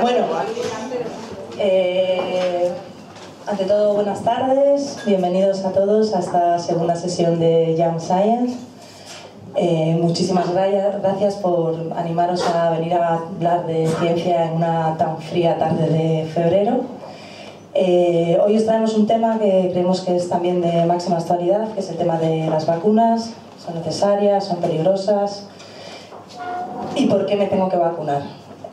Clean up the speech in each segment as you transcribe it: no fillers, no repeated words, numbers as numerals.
Bueno, ante todo, buenas tardes, bienvenidos a todos a esta segunda sesión de Young Science. Muchísimas gracias por animaros a venir a hablar de ciencia en una tan fría tarde de febrero. Hoy os traemos un tema que creemos que es también de máxima actualidad, que es el tema de las vacunas. ¿Son necesarias? ¿Son peligrosas? ¿Y por qué me tengo que vacunar?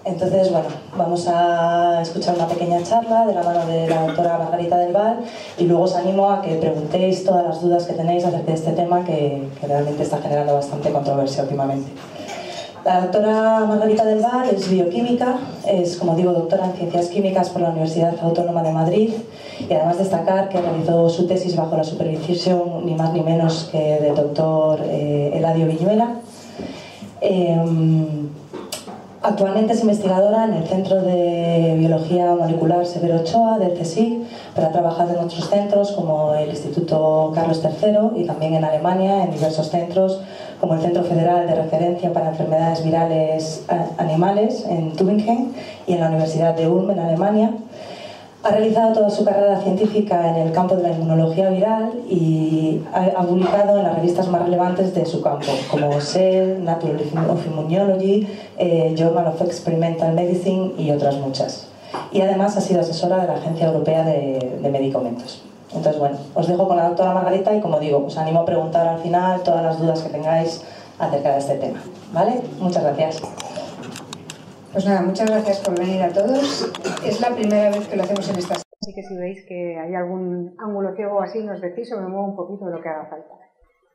Entonces, bueno, vamos a escuchar una pequeña charla de la mano de la doctora Margarita del Val y luego os animo a que preguntéis todas las dudas que tenéis acerca de este tema que realmente está generando bastante controversia últimamente. La doctora Margarita del Val es bioquímica, es, como digo, doctora en Ciencias Químicas por la Universidad Autónoma de Madrid y además destacar que realizó su tesis bajo la supervisión ni más ni menos que del doctor Eladio Viñuela. Actualmente es investigadora en el Centro de Biología Molecular Severo Ochoa del CSIC, pero ha trabajado en otros centros como el Instituto Carlos III y también en Alemania en diversos centros como el Centro Federal de Referencia para Enfermedades Virales Animales en Tübingen y en la Universidad de Ulm en Alemania. Ha realizado toda su carrera científica en el campo de la inmunología viral y ha publicado en las revistas más relevantes de su campo, como Cell, Natural of Immunology, Journal of Experimental Medicine y otras muchas. Y además ha sido asesora de la Agencia Europea de Medicamentos. Entonces, bueno, os dejo con la doctora Margarita y, como digo, os animo a preguntar al final todas las dudas que tengáis acerca de este tema. ¿Vale? Muchas gracias. Pues nada, muchas gracias por venir a todos. Es la primera vez que lo hacemos en esta sala, así que si veis que hay algún ángulo ciego o así, nos decís o me muevo un poquito de lo que haga falta.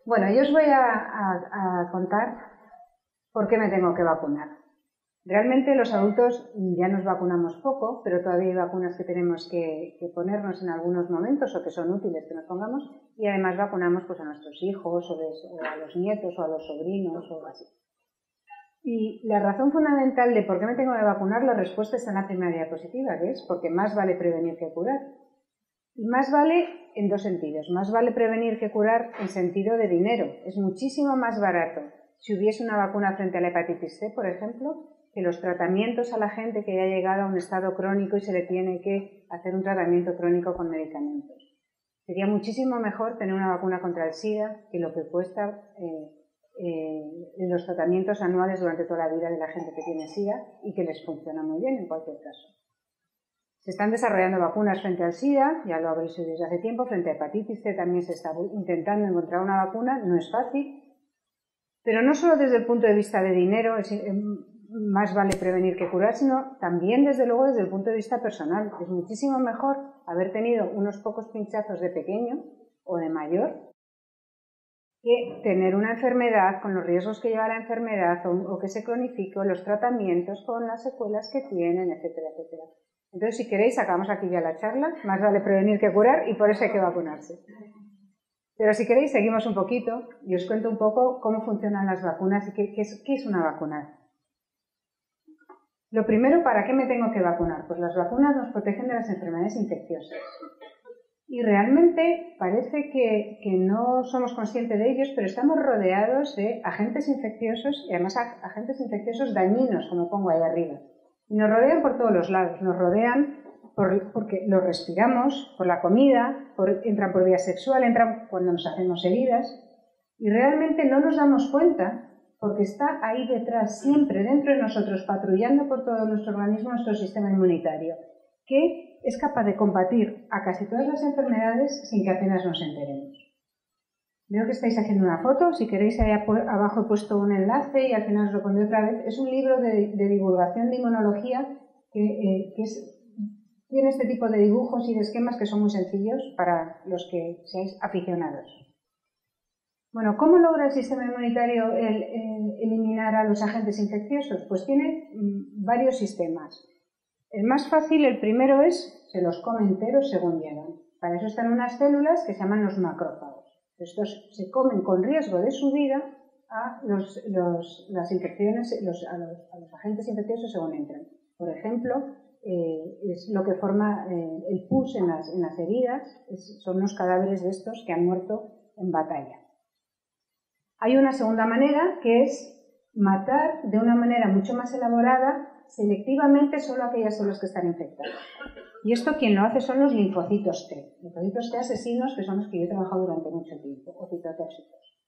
Bueno, yo os voy a contar por qué me tengo que vacunar. Realmente los adultos ya nos vacunamos poco, pero todavía hay vacunas que tenemos que ponernos en algunos momentos o que son útiles que nos pongamos, y además vacunamos pues, a nuestros hijos o a los nietos o a los sobrinos o así. Y la razón fundamental de por qué me tengo que vacunar, la respuesta está en la primera diapositiva, que es porque más vale prevenir que curar. Y más vale en dos sentidos. Más vale prevenir que curar en sentido de dinero. Es muchísimo más barato si hubiese una vacuna frente a la hepatitis C, por ejemplo, que los tratamientos a la gente que haya llegado a un estado crónico y se le tiene que hacer un tratamiento crónico con medicamentos. Sería muchísimo mejor tener una vacuna contra el SIDA que lo que cuesta los tratamientos anuales durante toda la vida de la gente que tiene SIDA y que les funciona muy bien en cualquier caso. Se están desarrollando vacunas frente al SIDA, ya lo habréis oído desde hace tiempo, frente a hepatitis C también se está intentando encontrar una vacuna, no es fácil, pero no solo desde el punto de vista de dinero, más vale prevenir que curar, sino también desde luego desde el punto de vista personal. Es muchísimo mejor haber tenido unos pocos pinchazos de pequeño o de mayor que tener una enfermedad con los riesgos que lleva la enfermedad o que se cronifique, o los tratamientos con las secuelas que tienen, etcétera, etcétera. Entonces, si queréis, acabamos aquí ya la charla. Más vale prevenir que curar y por eso hay que vacunarse. Pero si queréis, seguimos un poquito y os cuento un poco cómo funcionan las vacunas y qué es una vacuna. Lo primero, ¿para qué me tengo que vacunar? Pues las vacunas nos protegen de las enfermedades infecciosas. Y realmente parece que no somos conscientes de ellos, pero estamos rodeados de agentes infecciosos y además agentes infecciosos dañinos, como pongo ahí arriba. Y nos rodean por todos los lados. Nos rodean porque los respiramos, por la comida, entran por vía sexual, entran cuando nos hacemos heridas. Y realmente no nos damos cuenta porque está ahí detrás, siempre dentro de nosotros, patrullando por todo nuestro organismo, nuestro sistema inmunitario, que es capaz de combatir a casi todas las enfermedades sin que apenas nos enteremos. Veo que estáis haciendo una foto, si queréis ahí abajo he puesto un enlace y al final os lo pondré otra vez. Es un libro de divulgación de inmunología que tiene este tipo de dibujos y de esquemas que son muy sencillos para los que seáis aficionados. Bueno, ¿cómo logra el sistema inmunitario eliminar a los agentes infecciosos? Pues tiene varios sistemas. El más fácil, el primero es, se los come enteros según llegan. Para eso están unas células que se llaman los macrófagos. Estos se comen con riesgo de su vida a las infecciones, a los agentes infecciosos según entran. Por ejemplo, es lo que forma el pus en las heridas, son los cadáveres de estos que han muerto en batalla. Hay una segunda manera que es matar de una manera mucho más elaborada selectivamente solo aquellas células que están infectadas. Y esto quien lo hace son los linfocitos T. Linfocitos T asesinos, que son los que yo he trabajado durante mucho tiempo, o citotóxicos.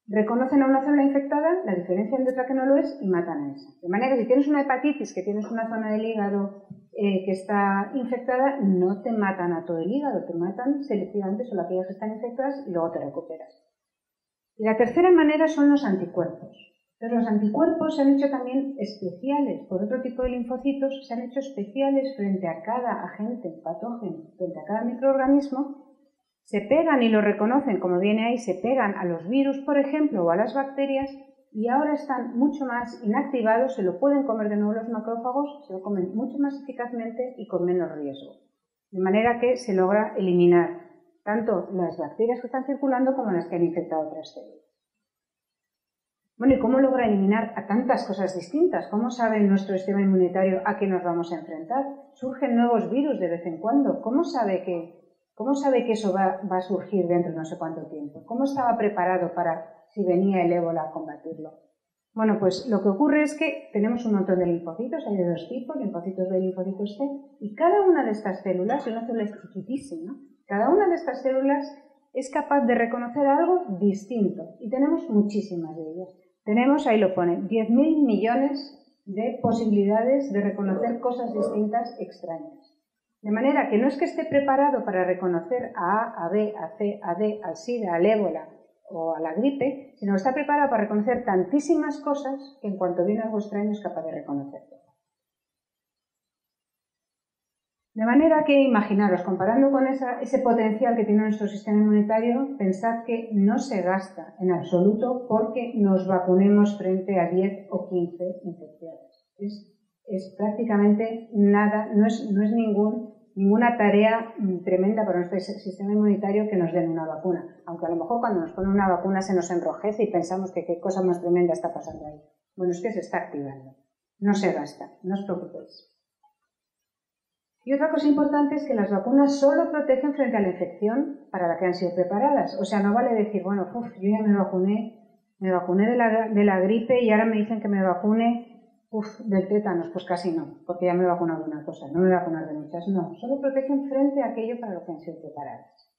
Reconocen a una célula infectada, la diferencian de otra que no lo es y matan a esa. De manera que si tienes una hepatitis, que tienes una zona del hígado que está infectada, no te matan a todo el hígado, te matan selectivamente solo aquellas que están infectadas y luego te recuperas. Y la tercera manera son los anticuerpos. Pero los anticuerpos se han hecho también especiales por otro tipo de linfocitos, se han hecho especiales frente a cada agente patógeno, frente a cada microorganismo, se pegan y lo reconocen, como viene ahí, se pegan a los virus, por ejemplo, o a las bacterias, y ahora están mucho más inactivados, se lo pueden comer de nuevo los macrófagos, se lo comen mucho más eficazmente y con menos riesgo. De manera que se logra eliminar tanto las bacterias que están circulando como las que han infectado otras células. Bueno, ¿y cómo logra eliminar a tantas cosas distintas? ¿Cómo sabe nuestro sistema inmunitario a qué nos vamos a enfrentar? ¿Surgen nuevos virus de vez en cuando? ¿Cómo sabe que eso va a surgir dentro de no sé cuánto tiempo? ¿Cómo estaba preparado para, si venía el ébola, a combatirlo? Bueno, pues lo que ocurre es que tenemos un montón de linfocitos, hay de dos tipos, linfocitos B y linfocitos T, y cada una de estas células, una célula es chiquitísima, cada una de estas células es capaz de reconocer algo distinto, y tenemos muchísimas de ellas. Tenemos, ahí lo pone, 10.000 millones de posibilidades de reconocer cosas distintas extrañas. De manera que no es que esté preparado para reconocer a A, a B, a C, a D, al SIDA, al ébola o a la gripe, sino que está preparado para reconocer tantísimas cosas que en cuanto viene algo extraño es capaz de reconocerlo. De manera que, imaginaros, comparando con ese potencial que tiene nuestro sistema inmunitario, pensad que no se gasta en absoluto porque nos vacunemos frente a 10 o 15 infecciones. Es prácticamente nada, no es ninguna tarea tremenda para nuestro sistema inmunitario que nos den una vacuna. Aunque a lo mejor cuando nos ponen una vacuna se nos enrojece y pensamos que qué cosa más tremenda está pasando ahí. Bueno, es que se está activando. No se gasta, no os preocupéis. Y otra cosa importante es que las vacunas solo protegen frente a la infección para la que han sido preparadas. O sea, no vale decir, bueno, yo ya me vacuné de la gripe y ahora me dicen que me vacune del tétanos. Pues casi no, porque ya me he vacunado de una cosa, no me voy a vacunar de muchas. No, solo protegen frente a aquello para lo que han sido preparadas.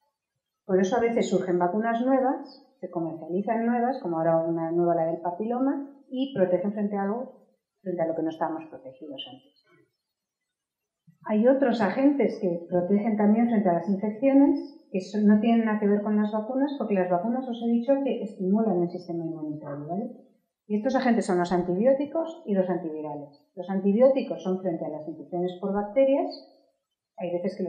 Por eso a veces surgen vacunas nuevas, se comercializan nuevas, como ahora una nueva, la del papiloma, y protegen frente a lo que no estábamos protegidos antes. Hay otros agentes que protegen también frente a las infecciones que no tienen nada que ver con las vacunas, porque las vacunas os he dicho que estimulan el sistema inmunitario, ¿vale? Y estos agentes son los antibióticos y los antivirales. Los antibióticos son frente a las infecciones por bacterias, hay veces que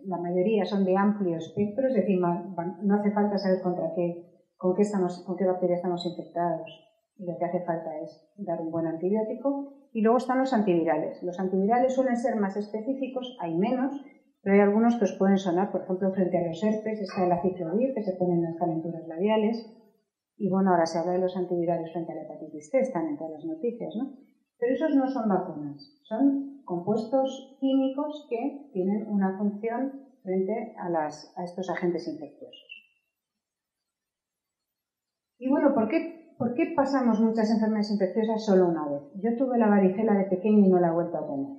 la mayoría son de amplio espectro, es decir, no hace falta saber con qué bacteria estamos infectados. Y lo que hace falta es dar un buen antibiótico. Y luego están los antivirales. Los antivirales suelen ser más específicos, hay menos, pero hay algunos que os pueden sonar. Por ejemplo, frente a los herpes está el aciclovir, que se pone en las calenturas labiales. Y bueno, ahora se habla de los antivirales frente a la hepatitis C, están en todas las noticias, ¿no? Pero esos no son vacunas, son compuestos químicos que tienen una función frente a estos agentes infecciosos. Y bueno, ¿por qué pasamos muchas enfermedades infecciosas solo una vez? Yo tuve la varicela de pequeña y no la he vuelto a tener.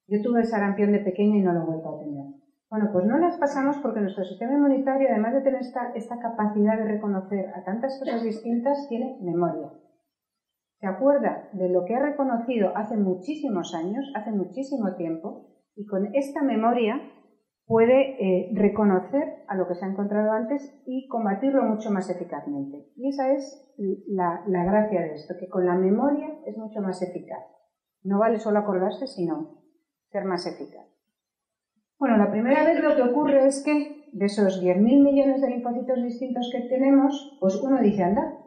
Yo tuve el sarampión de pequeña y no lo he vuelto a tener. Bueno, pues no las pasamos porque nuestro sistema inmunitario, además de tener esta capacidad de reconocer a tantas cosas distintas, tiene memoria. Se acuerda de lo que ha reconocido hace muchísimos años, hace muchísimo tiempo, y con esta memoria puede reconocer a lo que se ha encontrado antes y combatirlo mucho más eficazmente. Y esa es la gracia de esto, que con la memoria es mucho más eficaz. No vale solo acordarse, sino ser más eficaz. Bueno, la primera vez lo que ocurre es que de esos 10.000 millones de linfocitos distintos que tenemos, pues uno dice, anda,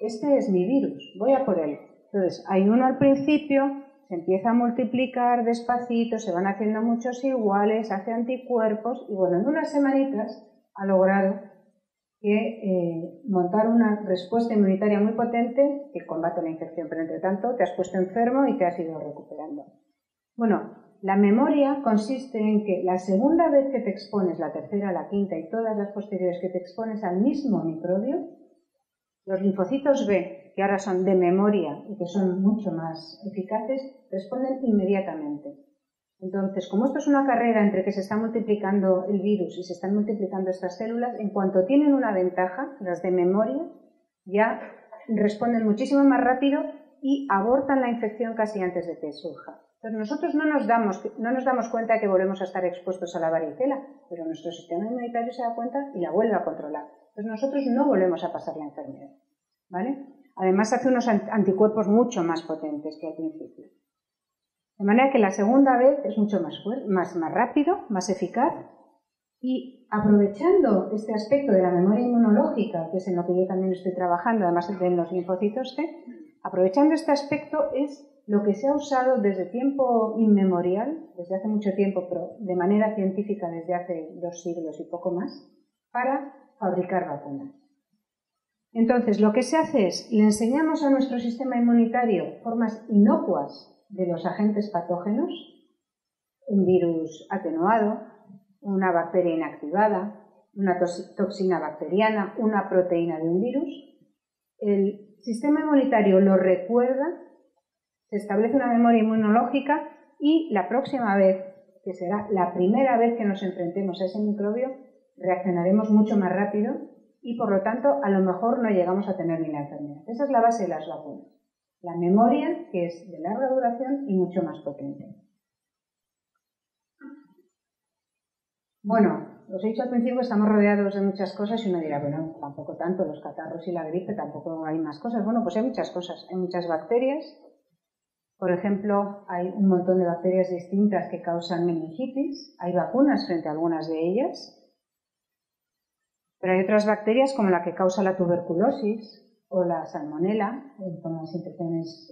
este es mi virus, voy a por él. Entonces, hay uno al principio, se empieza a multiplicar despacito, se van haciendo muchos iguales, hace anticuerpos y bueno, en unas semanitas ha logrado montar una respuesta inmunitaria muy potente que combate la infección, pero entre tanto te has puesto enfermo y te has ido recuperando. Bueno, la memoria consiste en que la segunda vez que te expones, la tercera, la quinta y todas las posteriores que te expones al mismo microbio, los linfocitos B, que ahora son de memoria y que son mucho más eficaces, responden inmediatamente. Entonces, como esto es una carrera entre que se está multiplicando el virus y se están multiplicando estas células, en cuanto tienen una ventaja, las de memoria, ya responden muchísimo más rápido y abortan la infección casi antes de que surja. Entonces, nosotros no nos damos cuenta de que volvemos a estar expuestos a la varicela, pero nuestro sistema inmunitario se da cuenta y la vuelve a controlar. Entonces, nosotros no volvemos a pasar la enfermedad, ¿vale? Además, hace unos anticuerpos mucho más potentes que al principio. De manera que la segunda vez es mucho más rápido, más eficaz, y aprovechando este aspecto de la memoria inmunológica, que es en lo que yo también estoy trabajando, además de en los linfocitos T, aprovechando este aspecto es lo que se ha usado desde tiempo inmemorial, desde hace mucho tiempo, pero de manera científica desde hace 2 siglos y poco más, para fabricar vacunas. Entonces, lo que se hace es, le enseñamos a nuestro sistema inmunitario formas inocuas de los agentes patógenos, un virus atenuado, una bacteria inactivada, una toxina bacteriana, una proteína de un virus. El sistema inmunitario lo recuerda, se establece una memoria inmunológica y la próxima vez, que será la primera vez que nos enfrentemos a ese microbio, reaccionaremos mucho más rápido y por lo tanto a lo mejor no llegamos a tener ni la enfermedad. Esa es la base de las vacunas. La memoria, que es de larga duración y mucho más potente. Bueno, os he dicho al principio que estamos rodeados de muchas cosas y uno dirá, bueno, tampoco tanto, los catarros y la gripe, tampoco hay más cosas. Bueno, pues hay muchas cosas, hay muchas bacterias. Por ejemplo, hay un montón de bacterias distintas que causan meningitis. Hay vacunas frente a algunas de ellas. Pero hay otras bacterias como la que causa la tuberculosis o la salmonela, con las infecciones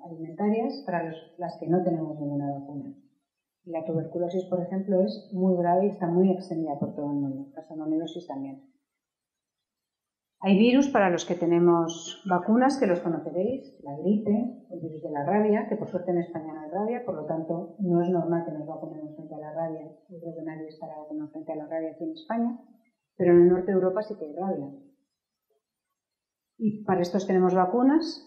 alimentarias, para las que no tenemos ninguna vacuna. Y la tuberculosis, por ejemplo, es muy grave y está muy extendida por todo el mundo. La salmonelosis también. Hay virus para los que tenemos vacunas, que los conoceréis, la gripe, el virus de la rabia, que por suerte en España no hay rabia, por lo tanto no es normal que nos vacunemos frente a la rabia. Yo creo que nadie estará vacunado frente a la rabia aquí en España, pero en el norte de Europa sí que hay rabia. Y para estos tenemos vacunas,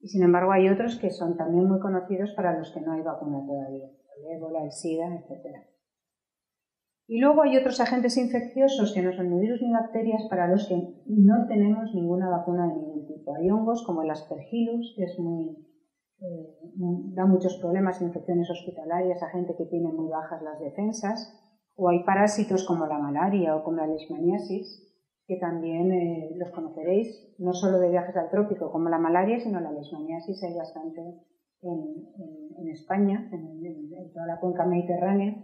y sin embargo hay otros que son también muy conocidos para los que no hay vacuna todavía, el ébola, el SIDA, etc. Y luego hay otros agentes infecciosos que no son ni virus ni bacterias para los que no tenemos ninguna vacuna de ningún tipo. Hay hongos como el Aspergillus, que es da muchos problemas, infecciones hospitalarias a gente que tiene muy bajas las defensas, o hay parásitos como la malaria o como la leishmaniasis, que también los conoceréis, no solo de viajes al trópico como la malaria, sino la leishmaniasis hay bastante en España, en toda la cuenca mediterránea,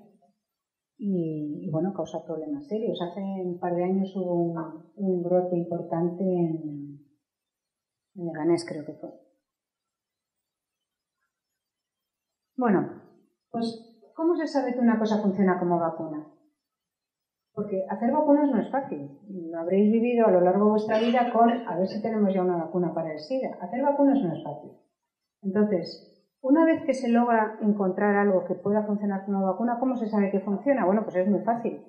y bueno, causa problemas serios. Hace un par de años hubo un brote importante en Leganés, creo que fue. Bueno, pues ¿cómo se sabe que una cosa funciona como vacuna? Porque hacer vacunas no es fácil. Lo habréis vivido a lo largo de vuestra vida con a ver si tenemos ya una vacuna para el SIDA. Hacer vacunas no es fácil. Entonces, una vez que se logra encontrar algo que pueda funcionar como vacuna, ¿cómo se sabe que funciona? Bueno, pues es muy fácil.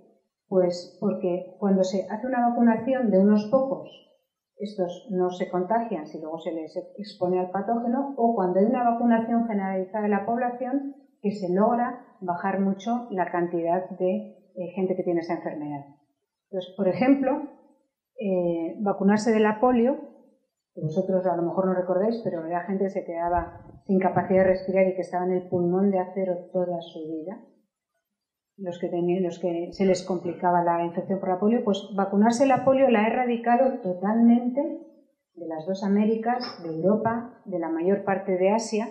Pues porque cuando se hace una vacunación de unos pocos, estos no se contagian si luego se les expone al patógeno, o cuando hay una vacunación generalizada de la población, que se logra bajar mucho la cantidad de gente que tiene esa enfermedad. Entonces, por ejemplo, vacunarse de la polio, que vosotros a lo mejor no recordáis, pero era gente que se quedaba sin capacidad de respirar y que estaba en el pulmón de acero toda su vida. los que se les complicaba la infección por la polio, pues vacunarse la polio la ha erradicado totalmente de las dos Américas, de Europa, de la mayor parte de Asia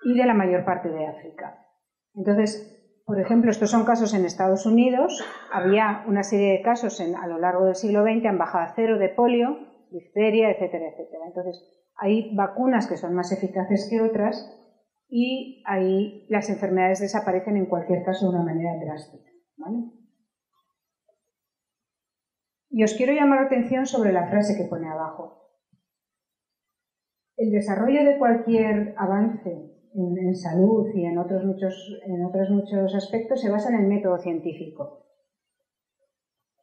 y de la mayor parte de África. Entonces, por ejemplo, estos son casos en Estados Unidos. Había una serie de casos a lo largo del siglo XX en bajada cero de polio, difteria, etcétera, etcétera. Entonces, hay vacunas que son más eficaces que otras y ahí las enfermedades desaparecen en cualquier caso de una manera drástica, ¿vale? Y os quiero llamar la atención sobre la frase que pone abajo. El desarrollo de cualquier avance en salud y en otros muchos aspectos se basa en el método científico.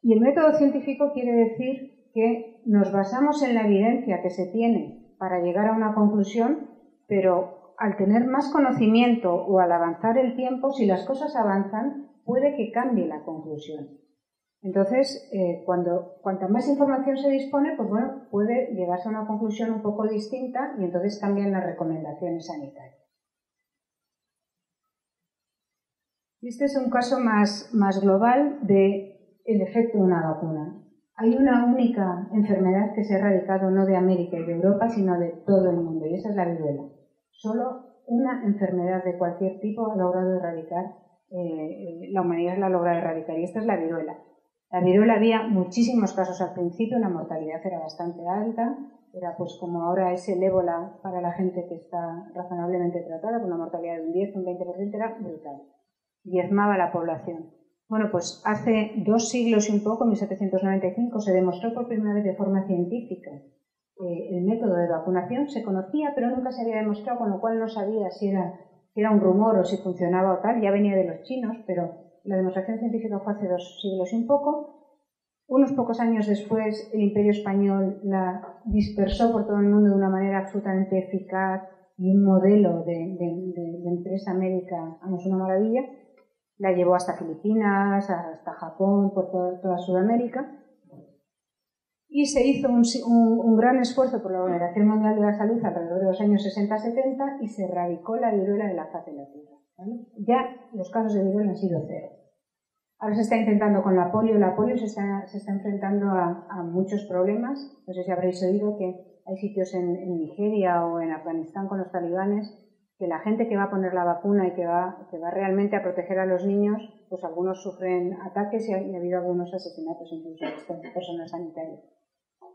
Y el método científico quiere decir que nos basamos en la evidencia que se tiene para llegar a una conclusión, pero al tener más conocimiento o al avanzar el tiempo, si las cosas avanzan, puede que cambie la conclusión. Entonces, cuanta más información se dispone, pues bueno, puede llegarse a una conclusión un poco distinta y entonces cambian las recomendaciones sanitarias. Y este es un caso más global del efecto de una vacuna. Hay una única enfermedad que se ha erradicado no de América y de Europa, sino de todo el mundo, y esa es la viruela. Solo una enfermedad de cualquier tipo ha logrado erradicar, la humanidad la ha logrado erradicar, y esta es la viruela. La viruela había muchísimos casos al principio, la mortalidad era bastante alta, era pues como ahora es el ébola para la gente que está razonablemente tratada, con una mortalidad de un 10, un 20%, era brutal. Diezmaba la población. Bueno, pues hace 2 siglos y un poco, en 1795, se demostró por primera vez de forma científica el método de vacunación. Se conocía, pero nunca se había demostrado, con lo cual no sabía si era un rumor o si funcionaba o tal. Ya venía de los chinos, pero la demostración científica fue hace 2 siglos y un poco. Unos pocos años después, el Imperio Español la dispersó por todo el mundo de una manera absolutamente eficaz y un modelo de empresa médica, vamos, una maravilla. La llevó hasta Filipinas, hasta Japón, por toda Sudamérica. Y se hizo un gran esfuerzo por la Organización Mundial de la Salud alrededor de los años 60-70 y se erradicó la viruela de la faz de la Tierra, ¿vale? Ya los casos de viruela han sido 0. Ahora se está intentando con la polio. La polio se está enfrentando a muchos problemas. No sé si habréis oído que hay sitios en Nigeria o en Afganistán con los talibanes que la gente que va a poner la vacuna y que va realmente a proteger a los niños, pues algunos sufren ataques y ha habido algunos asesinatos incluso de estas personas sanitarias.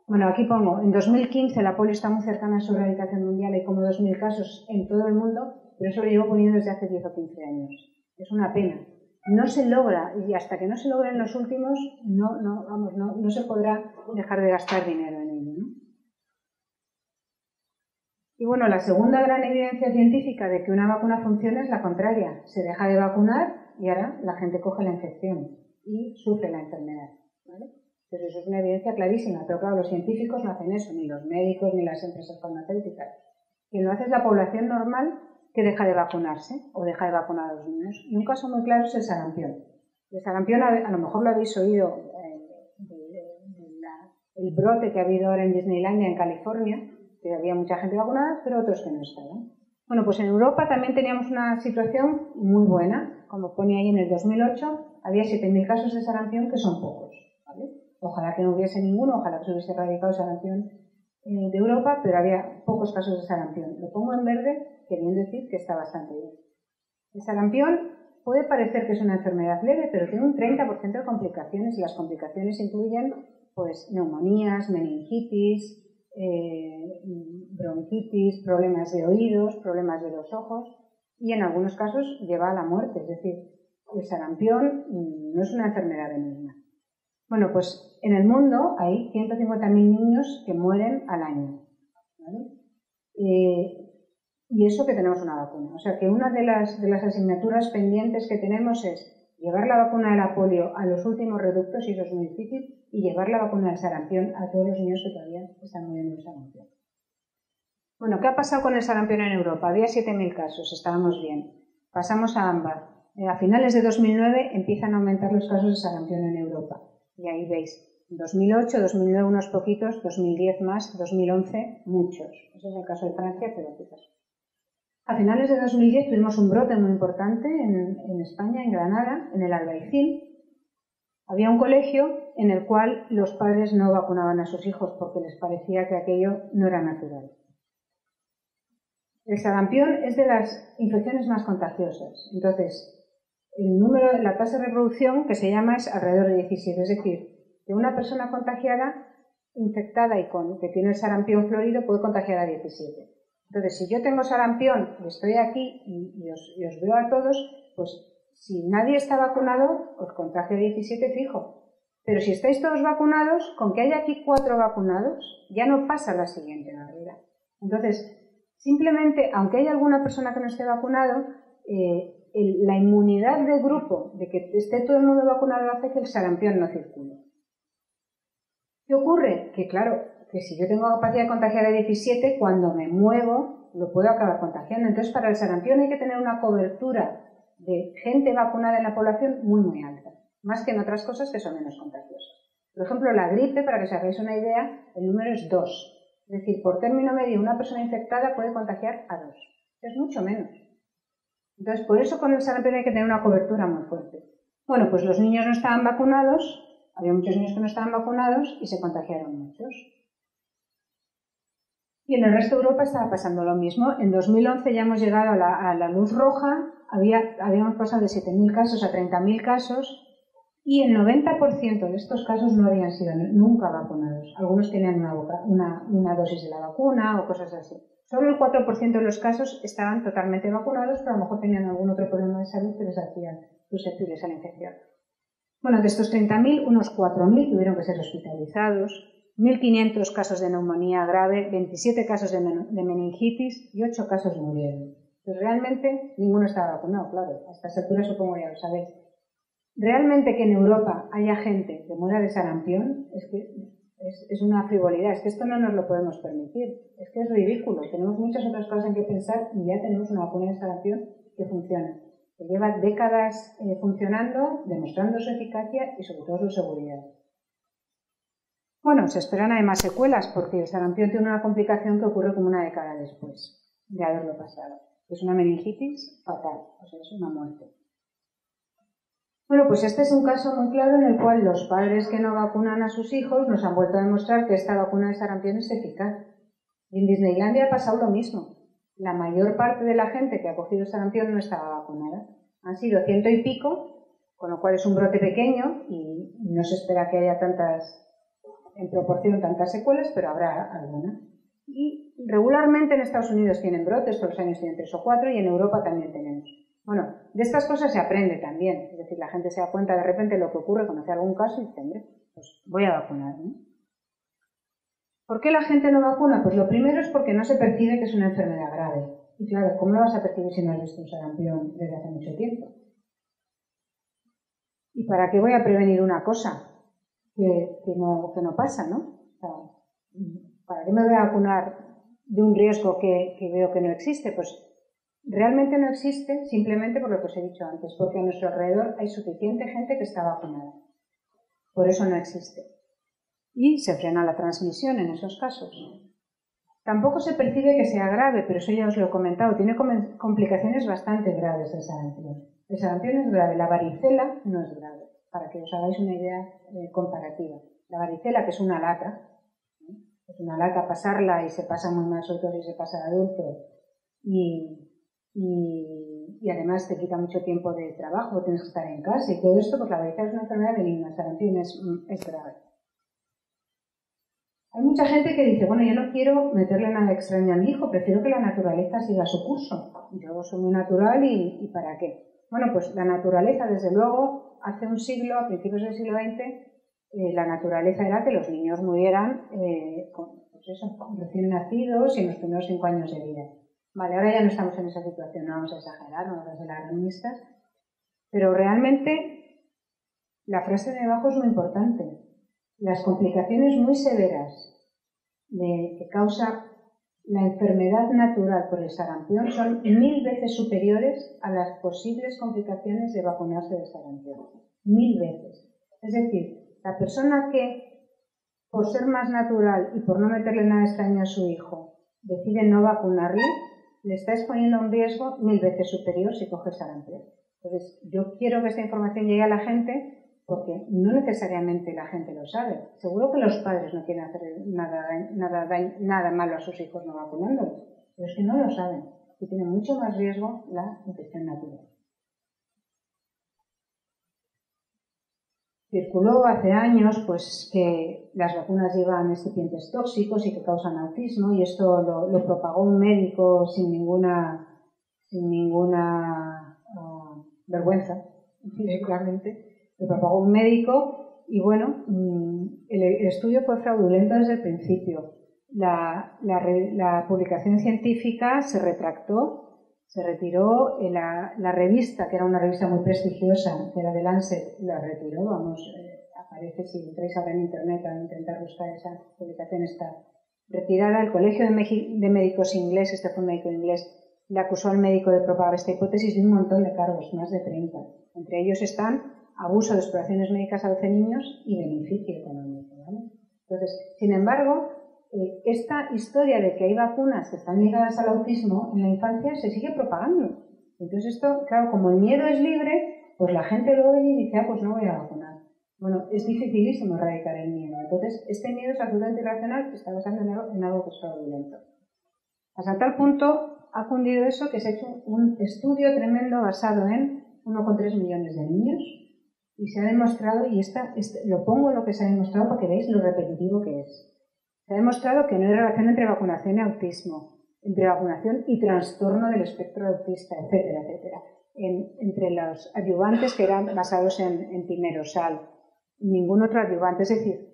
Bueno, aquí pongo, en 2015 la polio está muy cercana a su erradicación mundial, hay como 2.000 casos en todo el mundo, pero eso lo llevo poniendo desde hace 10 o 15 años. Es una pena. No se logra, y hasta que no se logren los últimos, no se podrá dejar de gastar dinero en ello, ¿no? Y bueno, la segunda gran evidencia científica de que una vacuna funciona es la contraria. Se deja de vacunar y ahora la gente coge la infección y sufre la enfermedad, ¿vale? Entonces eso es una evidencia clarísima, pero claro, los científicos no hacen eso, ni los médicos ni las empresas farmacéuticas. Quien lo hace es la población normal que deja de vacunarse o deja de vacunar a los niños. Y un caso muy claro es el sarampión. El sarampión, a lo mejor lo habéis oído, el brote que ha habido ahora en Disneylandia, en California, que había mucha gente vacunada, pero otros que no estaban. Bueno, pues en Europa también teníamos una situación muy buena. Como pone ahí en el 2008, había 7.000 casos de sarampión, que son pocos, ¿vale? Ojalá que no hubiese ninguno, ojalá que se hubiese erradicado el sarampión de Europa, pero había pocos casos de sarampión. Lo pongo en verde, queriendo decir que está bastante bien. El sarampión puede parecer que es una enfermedad leve, pero tiene un 30% de complicaciones, y las complicaciones incluyen pues neumonías, meningitis, bronquitis, problemas de oídos, problemas de los ojos, y en algunos casos lleva a la muerte. Es decir, el sarampión no es una enfermedad benigna. Bueno, pues en el mundo hay 150.000 niños que mueren al año, ¿vale? Y eso que tenemos una vacuna. O sea que una de las asignaturas pendientes que tenemos es llevar la vacuna de la polio a los últimos reductos, y eso es muy difícil, y llevar la vacuna del sarampión a todos los niños que todavía están muriendo de sarampión. Bueno, ¿qué ha pasado con el sarampión en Europa? Había 7.000 casos, estábamos bien. Pasamos a ámbar. A finales de 2009 empiezan a aumentar los casos de sarampión en Europa. Y ahí veis, 2008, 2009 unos poquitos, 2010 más, 2011 muchos. Ese es el caso de Francia, pero fíjate. A finales de 2010 tuvimos un brote muy importante en España, en Granada, en el Albaicín. Había un colegio en el cual los padres no vacunaban a sus hijos porque les parecía que aquello no era natural. El sarampión es de las infecciones más contagiosas. Entonces, la tasa de reproducción que se llama es alrededor de 17, es decir, que una persona contagiada, infectada y que tiene el sarampión florido puede contagiar a 17. Entonces, si yo tengo sarampión y estoy aquí y os veo a todos, pues si nadie está vacunado, os contagio a 17 fijo. Pero si estáis todos vacunados, con que haya aquí 4 vacunados, ya no pasa la siguiente barrera. Entonces, simplemente, aunque haya alguna persona que no esté vacunado, la inmunidad de grupo, de que esté todo el mundo vacunado, hace que el sarampión no circule. ¿Qué ocurre? Que claro, que si yo tengo capacidad de contagiar a 17, cuando me muevo, lo puedo acabar contagiando. Entonces, para el sarampión hay que tener una cobertura de gente vacunada en la población muy, muy alta. Más que en otras cosas que son menos contagiosas. Por ejemplo, la gripe, para que os hagáis una idea, el número es 2. Es decir, por término medio, una persona infectada puede contagiar a 2. Es mucho menos. Entonces, por eso con el sarampión hay que tener una cobertura muy fuerte. Bueno, pues los niños no estaban vacunados, había muchos niños que no estaban vacunados y se contagiaron muchos. Y en el resto de Europa estaba pasando lo mismo. En 2011 ya hemos llegado a la luz roja, habíamos pasado de 7.000 casos a 30.000 casos y el 90% de estos casos no habían sido nunca vacunados. Algunos tenían una dosis de la vacuna o cosas así. Solo el 4% de los casos estaban totalmente vacunados, pero a lo mejor tenían algún otro problema de salud que les hacían susceptibles a la infección. Bueno, de estos 30.000, unos 4.000 tuvieron que ser hospitalizados, 1.500 casos de neumonía grave, 27 casos de meningitis y 8 casos murieron. Pues realmente ninguno estaba vacunado, claro. A estas alturas supongo ya lo sabéis. Realmente que en Europa haya gente que muera de sarampión es que es una frivolidad. Es que esto no nos lo podemos permitir. Es que es ridículo. Tenemos muchas otras cosas en que pensar y ya tenemos una vacuna de sarampión que funciona. Que lleva décadas funcionando, demostrando su eficacia y sobre todo su seguridad. Bueno, se esperan además secuelas porque el sarampión tiene una complicación que ocurre como una década después de haberlo pasado. Es una meningitis fatal, o sea, es una muerte. Bueno, pues este es un caso muy claro en el cual los padres que no vacunan a sus hijos nos han vuelto a demostrar que esta vacuna de sarampión es eficaz. Y en Disneylandia ha pasado lo mismo. La mayor parte de la gente que ha cogido sarampión no estaba vacunada. Han sido 100 y pico, con lo cual es un brote pequeño y no se espera que haya en proporción tantas secuelas, pero habrá alguna. Y regularmente en Estados Unidos tienen brotes, todos los años tienen 3 o 4 y en Europa también tenemos. Bueno, de estas cosas se aprende también, es decir, la gente se da cuenta de repente de lo que ocurre, conoce algún caso y dice, hombre, pues voy a vacunar, ¿no? ¿Por qué la gente no vacuna? Pues lo primero es porque no se percibe que es una enfermedad grave. Y claro, ¿cómo lo vas a percibir si no has visto un sarampión desde hace mucho tiempo? ¿Y para qué voy a prevenir una cosa que no pasa, ¿no? O sea, ¿para qué me voy a vacunar de un riesgo que veo que no existe? Pues realmente no existe simplemente por lo que os he dicho antes, porque a nuestro alrededor hay suficiente gente que está vacunada. Por eso no existe. Y se frena la transmisión en esos casos. Tampoco se percibe que sea grave, pero eso ya os lo he comentado. Tiene complicaciones bastante graves el sarampión. El sarampión es grave, la varicela no es grave, para que os hagáis una idea comparativa. La varicela, que es una lata, ¿no? Es una lata pasarla y se pasa muy mal, sobre todo si se pasa de adulto, y además te quita mucho tiempo de trabajo, tienes que estar en casa y todo esto, pues la varicela es una enfermedad benigna, el sarampión es grave. Hay mucha gente que dice, bueno, yo no quiero meterle nada extraño a mi hijo, prefiero que la naturaleza siga su curso. Yo soy muy natural y ¿para qué? Bueno, pues la naturaleza, desde luego, hace un siglo, a principios del siglo XX, la naturaleza era que los niños murieran recién nacidos y en los primeros 5 años de vida. Vale, ahora ya no estamos en esa situación, no vamos a exagerar, no vamos a ser alarmistas, pero realmente la frase de abajo es muy importante. Las complicaciones muy severas que causa la enfermedad natural por el sarampión son 1000 veces superiores a las posibles complicaciones de vacunarse de sarampión. 1000 veces. Es decir, la persona que, por ser más natural y por no meterle nada extraño a su hijo, decide no vacunarle, le está exponiendo a un riesgo 1000 veces superior si coge sarampión. Entonces, yo quiero que esta información llegue a la gente porque no necesariamente la gente lo sabe. Seguro que los padres no quieren hacer nada malo a sus hijos no vacunándolos, pero es que no lo saben y tiene mucho más riesgo la infección natural. Circuló hace años pues, que las vacunas llevan excipientes tóxicos y que causan autismo, y esto lo propagó un médico sin ninguna vergüenza, claramente. Lo propagó un médico y bueno, el estudio fue fraudulento desde el principio. La publicación científica se retractó, se retiró, la revista, que era una revista muy prestigiosa, que era The Lancet, la retiró, aparece si entráis ahora en internet a intentar buscar esa publicación, está retirada. El Colegio de Médicos inglés, este fue un médico inglés, le acusó al médico de propagar esta hipótesis de un montón de cargos, más de 30. Entre ellos están abuso de exploraciones médicas a 12 niños y beneficio económico, ¿vale? Entonces, sin embargo, esta historia de que hay vacunas que están ligadas al autismo en la infancia se sigue propagando. Entonces esto, claro, como el miedo es libre, pues la gente lo ve y dice, pues no voy a vacunar. Bueno, es dificilísimo erradicar el miedo. Entonces, este miedo es absolutamente irracional que está basado en algo que es fraudulento. Hasta tal punto ha cundido eso que se ha hecho un estudio tremendo basado en 1,3 millones de niños y se ha demostrado, y lo pongo en lo que se ha demostrado para que veáis lo repetitivo que es. Se ha demostrado que no hay relación entre vacunación y autismo, entre vacunación y trastorno del espectro autista, etcétera, etcétera. Entre los adyuvantes que eran basados en timerosal, ningún otro adyuvante. Es decir,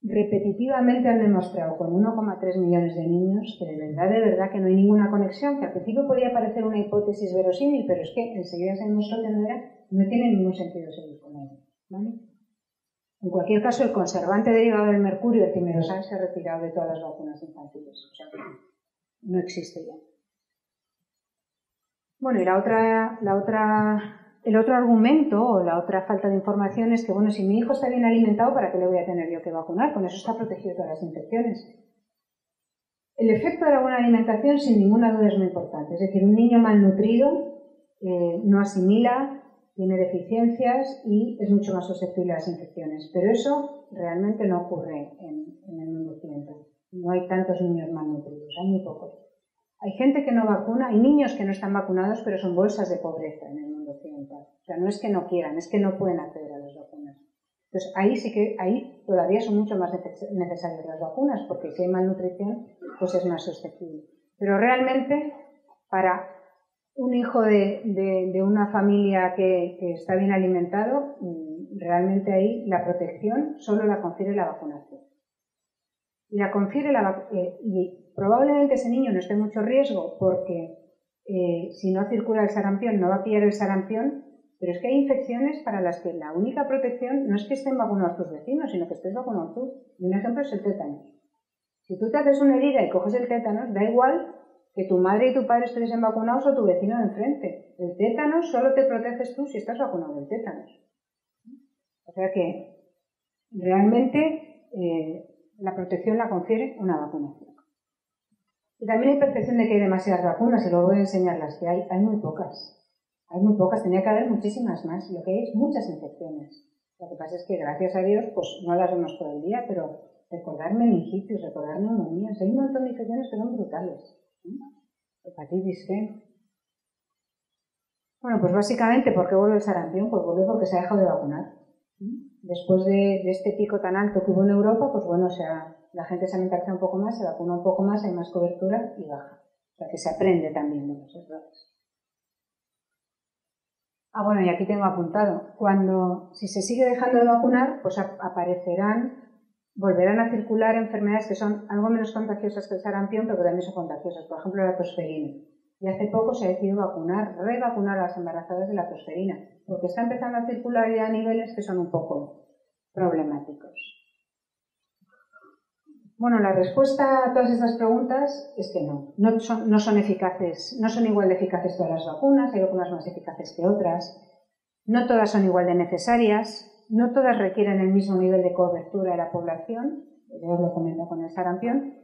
repetitivamente han demostrado con 1,3 millones de niños que de verdad que no hay ninguna conexión, que al principio podía parecer una hipótesis verosímil, pero es que enseguida se demostró que no tiene ningún sentido seguir con ello, ¿vale? En cualquier caso, el conservante derivado del mercurio, el timerosal, se ha retirado de todas las vacunas infantiles. O sea, no existe ya. Bueno, y el otro argumento o la otra falta de información es que, bueno, si mi hijo está bien alimentado, ¿para qué le voy a tener yo que vacunar? Con eso está protegido de todas las infecciones. El efecto de la buena alimentación, sin ninguna duda, es muy importante. Es decir, un niño malnutrido no asimila, tiene deficiencias y es mucho más susceptible a las infecciones. Pero eso realmente no ocurre en el mundo occidental. No hay tantos niños malnutridos, hay muy pocos. Hay gente que no vacuna, hay niños que no están vacunados, pero son bolsas de pobreza en el mundo occidental. O sea, no es que no quieran, es que no pueden acceder a las vacunas. Entonces, ahí todavía son mucho más necesarias las vacunas, porque si hay malnutrición, pues es más susceptible. Pero realmente, para un hijo de una familia que está bien alimentado, realmente ahí la protección solo la confiere la vacunación. Y la confiere y probablemente ese niño no esté en mucho riesgo porque si no circula el sarampión no va a pillar el sarampión, pero es que hay infecciones para las que la única protección no es que estén vacunados tus vecinos, sino que estés vacunado tú. Y un ejemplo es el tétanos. Si tú te haces una herida y coges el tétanos, da igual que tu madre y tu padre estuviesen vacunados o tu vecino de enfrente. El tétanos solo te proteges tú si estás vacunado del tétanos. O sea que realmente la protección la confiere una vacunación. Y también hay percepción de que hay demasiadas vacunas, y luego voy a enseñar las que hay. Hay muy pocas. Hay muy pocas, tenía que haber muchísimas más. Lo que hay es muchas infecciones. Lo que pasa es que, gracias a Dios, pues no las vemos todo el día, pero recordar meningitis, recordar neumonías, hay un montón de infecciones que son brutales. Hepatitis C. Bueno, pues básicamente, ¿por qué vuelve el sarampión? Pues vuelve porque se ha dejado de vacunar. Después de este pico tan alto que hubo en Europa, pues bueno, la gente se ha mentalizado un poco más, se vacuna un poco más, hay más cobertura y baja. O sea que se aprende también de los errores. Bueno, y aquí tengo apuntado. Si se sigue dejando de vacunar, pues volverán a circular enfermedades que son algo menos contagiosas que el sarampión, pero que también son contagiosas. Por ejemplo, la tosferina. Y hace poco se ha decidido revacunar a las embarazadas de la tosferina, porque está empezando a circular ya a niveles que son un poco problemáticos. Bueno, la respuesta a todas estas preguntas es que no son eficaces, no son igual de eficaces todas las vacunas, hay vacunas más eficaces que otras, no todas son igual de necesarias, no todas requieren el mismo nivel de cobertura de la población, yo os lo comento con el sarampión,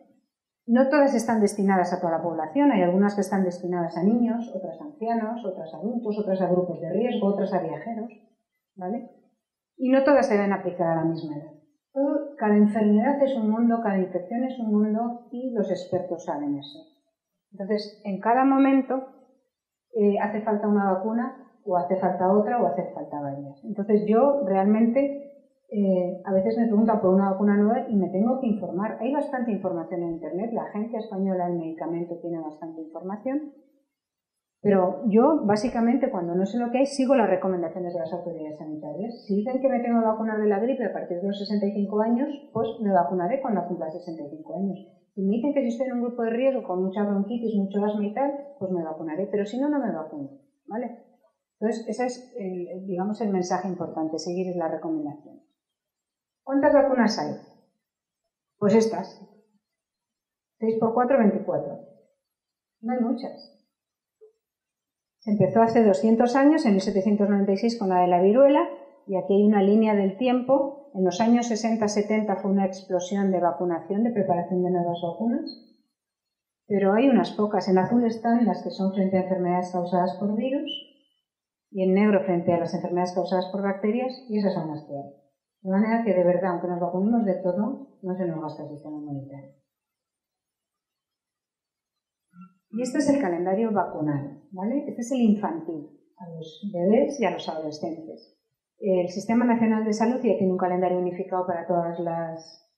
No todas están destinadas a toda la población, hay algunas que están destinadas a niños, otras a ancianos, otras a adultos, otras a grupos de riesgo, otras a viajeros, ¿vale? Y no todas se deben aplicar a la misma edad. Cada enfermedad es un mundo, cada infección es un mundo y los expertos saben eso. Entonces, en cada momento hace falta una vacuna o hace falta otra o hace falta varias. Entonces yo realmente a veces me preguntan por una vacuna nueva y me tengo que informar. Hay bastante información en Internet, la Agencia Española del Medicamento tiene bastante información, pero yo básicamente cuando no sé lo que hay sigo las recomendaciones de las autoridades sanitarias. Si dicen que me tengo que vacunar de la gripe a partir de los 65 años, pues me vacunaré cuando cumpla 65 años. Si me dicen que si estoy en un grupo de riesgo con mucha bronquitis, mucho asma y tal, pues me vacunaré, pero si no, no me vacuno, ¿vale? Entonces, ese es, digamos, el mensaje importante, seguir las recomendaciones. ¿Cuántas vacunas hay? Pues estas. 6 por 4, 24. No hay muchas. Se empezó hace 200 años, en 1796, con la de la viruela, y aquí hay una línea del tiempo. En los años 60-70 fue una explosión de vacunación, de preparación de nuevas vacunas, pero hay unas pocas. En azul están las que son frente a enfermedades causadas por virus, y en negro frente a las enfermedades causadas por bacterias, y esas son las que hay. De manera que, de verdad, aunque nos vacunemos de todo, no se nos gasta el sistema inmunitario. Y este es el calendario vacunal, ¿vale? Este es el infantil, a los bebés y a los adolescentes. El Sistema Nacional de Salud ya tiene un calendario unificado para todas las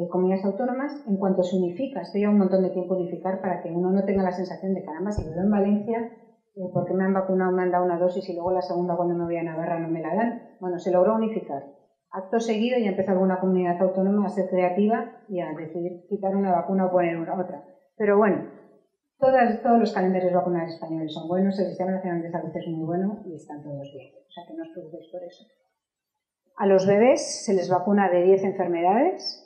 comunidades autónomas. En cuanto se unifica, esto lleva un montón de tiempo unificar para que uno no tenga la sensación de caramba, si vivo en Valencia, porque me han vacunado, me han dado una dosis y luego la segunda cuando me voy a Navarra no me la dan. Bueno, se logró unificar. Acto seguido ya empezó alguna comunidad autónoma a ser creativa y a decidir quitar una vacuna o poner otra. Pero bueno, todos los calendarios vacunales españoles son buenos, el Sistema Nacional de Salud es muy bueno y están todos bien. O sea que no os preocupéis por eso. A los bebés se les vacuna de 10 enfermedades,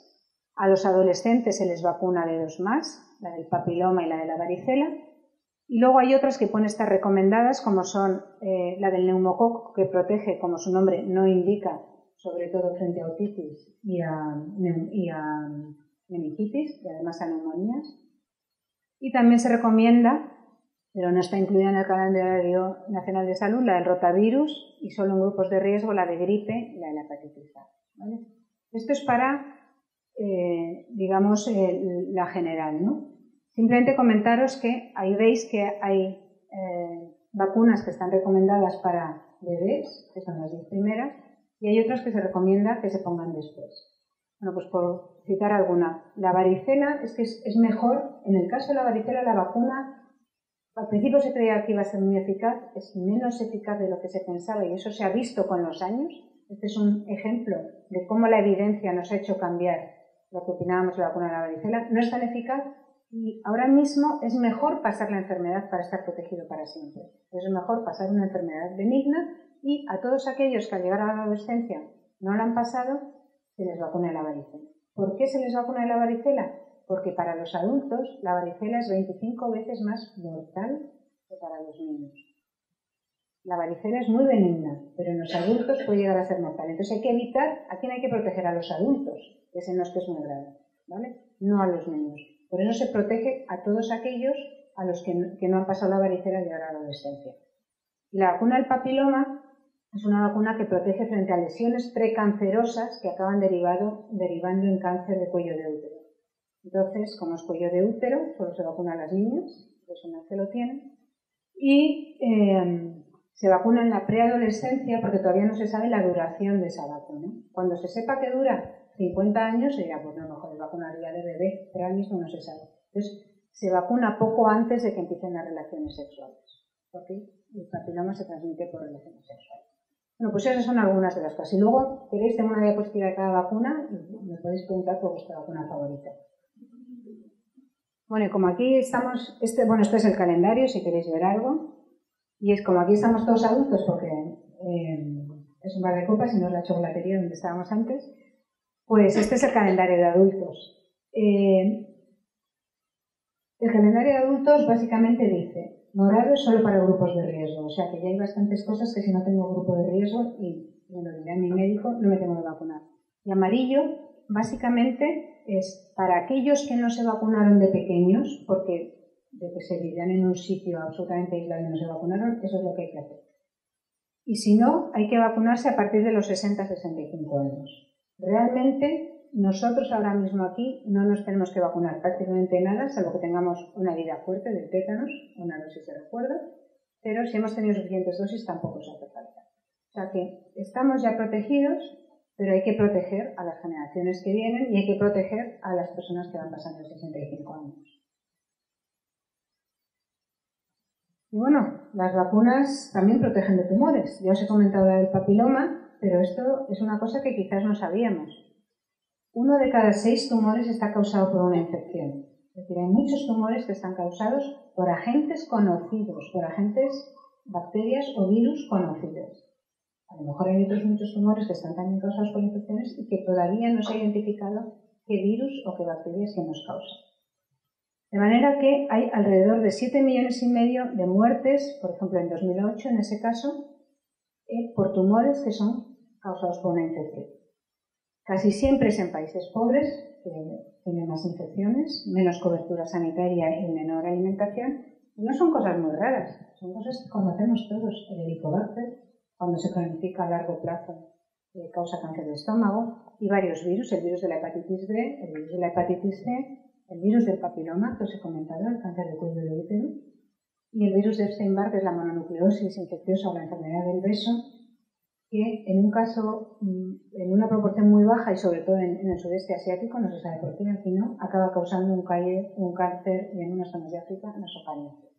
a los adolescentes se les vacuna de 2 más, la del papiloma y la de la varicela, y luego hay otras que pueden estar recomendadas, como son la del neumococo, que protege, como su nombre no indica, sobre todo frente a otitis y a meningitis, y además a neumonías. Y también se recomienda, pero no está incluida en el calendario nacional de salud, la del rotavirus y solo en grupos de riesgo la de gripe y la de la hepatitis A, ¿vale? Esto es para, digamos, la general, ¿no? Simplemente comentaros que ahí veis que hay vacunas que están recomendadas para bebés, que son las 10 primeras, y hay otras que se recomienda que se pongan después. Bueno, pues por citar alguna, la varicela es que es mejor, en el caso de la varicela la vacuna, al principio se creía que iba a ser muy eficaz, es menos eficaz de lo que se pensaba y eso se ha visto con los años. Este es un ejemplo de cómo la evidencia nos ha hecho cambiar lo que opinábamos de la vacuna de la varicela. No es tan eficaz y ahora mismo es mejor pasar la enfermedad para estar protegido para siempre. Es mejor pasar una enfermedad benigna y a todos aquellos que al llegar a la adolescencia no la han pasado, se les vacuna de la varicela. ¿Por qué se les vacuna de la varicela? Porque para los adultos la varicela es 25 veces más mortal que para los niños. La varicela es muy benigna, pero en los adultos puede llegar a ser mortal. Entonces hay que evitar, ¿a quién hay que proteger? A los adultos, que es en los que es muy grave, ¿vale? No a los niños. Por eso se protege a todos aquellos a los que no han pasado la varicela al llegar a la adolescencia. Y la vacuna del papiloma es una vacuna que protege frente a lesiones precancerosas que acaban derivando en cáncer de cuello de útero. Entonces, como es cuello de útero, solo se vacuna a las niñas, pues una vez que lo tienen, y se vacuna en la preadolescencia porque todavía no se sabe la duración de esa vacuna. Cuando se sepa que dura 50 años, se dirá, pues no, mejor es vacunar ya de bebé, pero ahora mismo no se sabe. Entonces, se vacuna poco antes de que empiecen las relaciones sexuales, porque el papiloma se transmite por relaciones sexuales. Bueno, pues esas son algunas de las cosas. Si luego queréis, tengo una diapositiva de cada vacuna y me podéis preguntar por vuestra vacuna favorita. Bueno, y como aquí estamos, esto es el calendario, si queréis ver algo, y es como aquí estamos todos adultos, porque es un bar de copas y no es la chocolatería donde estábamos antes, pues este es el calendario de adultos. El calendario de adultos básicamente dice, morado es solo para grupos de riesgo, o sea que ya hay bastantes cosas que si no tengo grupo de riesgo, y me lo dirá mi médico, no me tengo que vacunar. Y amarillo, básicamente, es para aquellos que no se vacunaron de pequeños, porque de que se vivían en un sitio absolutamente aislado y no se vacunaron, eso es lo que hay que hacer. Y si no, hay que vacunarse a partir de los 60-65 años. Realmente, nosotros ahora mismo aquí no nos tenemos que vacunar prácticamente nada, salvo que tengamos una herida fuerte del tétanos, una dosis de recuerdo, pero si hemos tenido suficientes dosis tampoco nos hace falta. O sea que estamos ya protegidos, pero hay que proteger a las generaciones que vienen y hay que proteger a las personas que van pasando de 65 años. Y bueno, las vacunas también protegen de tumores. Ya os he comentado el papiloma, pero esto es una cosa que quizás no sabíamos. 1 de cada 6 tumores está causado por una infección. Es decir, hay muchos tumores que están causados por agentes conocidos, por agentes, bacterias o virus conocidos. A lo mejor hay otros muchos tumores que están también causados por infecciones y que todavía no se ha identificado qué virus o qué bacterias que nos causan. De manera que hay alrededor de 7,5 millones de muertes, por ejemplo en 2008 en ese caso, por tumores que son causados por una infección. Casi siempre es en países pobres, que tienen más infecciones, menos cobertura sanitaria y menor alimentación. Y no son cosas muy raras, son cosas que conocemos todos. El helicobacter, cuando se cronifica a largo plazo, causa cáncer de estómago, y varios virus, el virus de la hepatitis B, el virus de la hepatitis C, el virus del papiloma, que os he comentado, el cáncer de cuello de útero, y el virus de Epstein-Barr, que es la mononucleosis infecciosa o la enfermedad del beso, que en un caso, en una proporción muy baja y sobre todo en el sudeste asiático, no se sabe por qué, aquí no, acaba causando un cáncer y en unas zonas de África nasofaríngeo.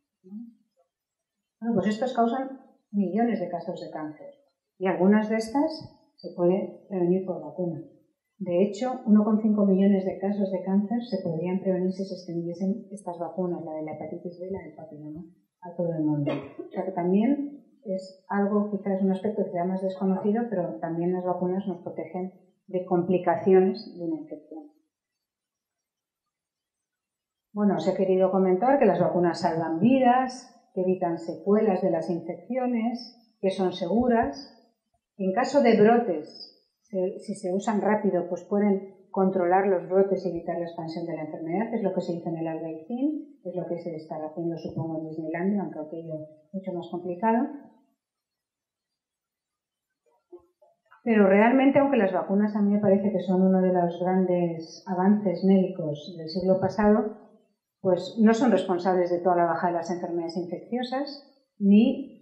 Bueno, pues estos causan millones de casos de cáncer y algunas de estas se pueden prevenir por vacuna. De hecho, 1,5 millones de casos de cáncer se podrían prevenir si se extendiesen estas vacunas, la de la hepatitis B y la del papiloma, a todo el mundo. O sea que también es algo, quizás un aspecto que sea más desconocido, pero también las vacunas nos protegen de complicaciones de una infección. Bueno, os he querido comentar que las vacunas salvan vidas, que evitan secuelas de las infecciones, que son seguras. En caso de brotes, si se usan rápido, pues pueden controlar los brotes y evitar la expansión de la enfermedad. Es lo que se hizo en el Albaicín, es lo que se estará haciendo, supongo, en Disneylandia, aunque aquello es mucho más complicado. Pero realmente, aunque las vacunas a mí me parece que son uno de los grandes avances médicos del siglo pasado, pues no son responsables de toda la baja de las enfermedades infecciosas, ni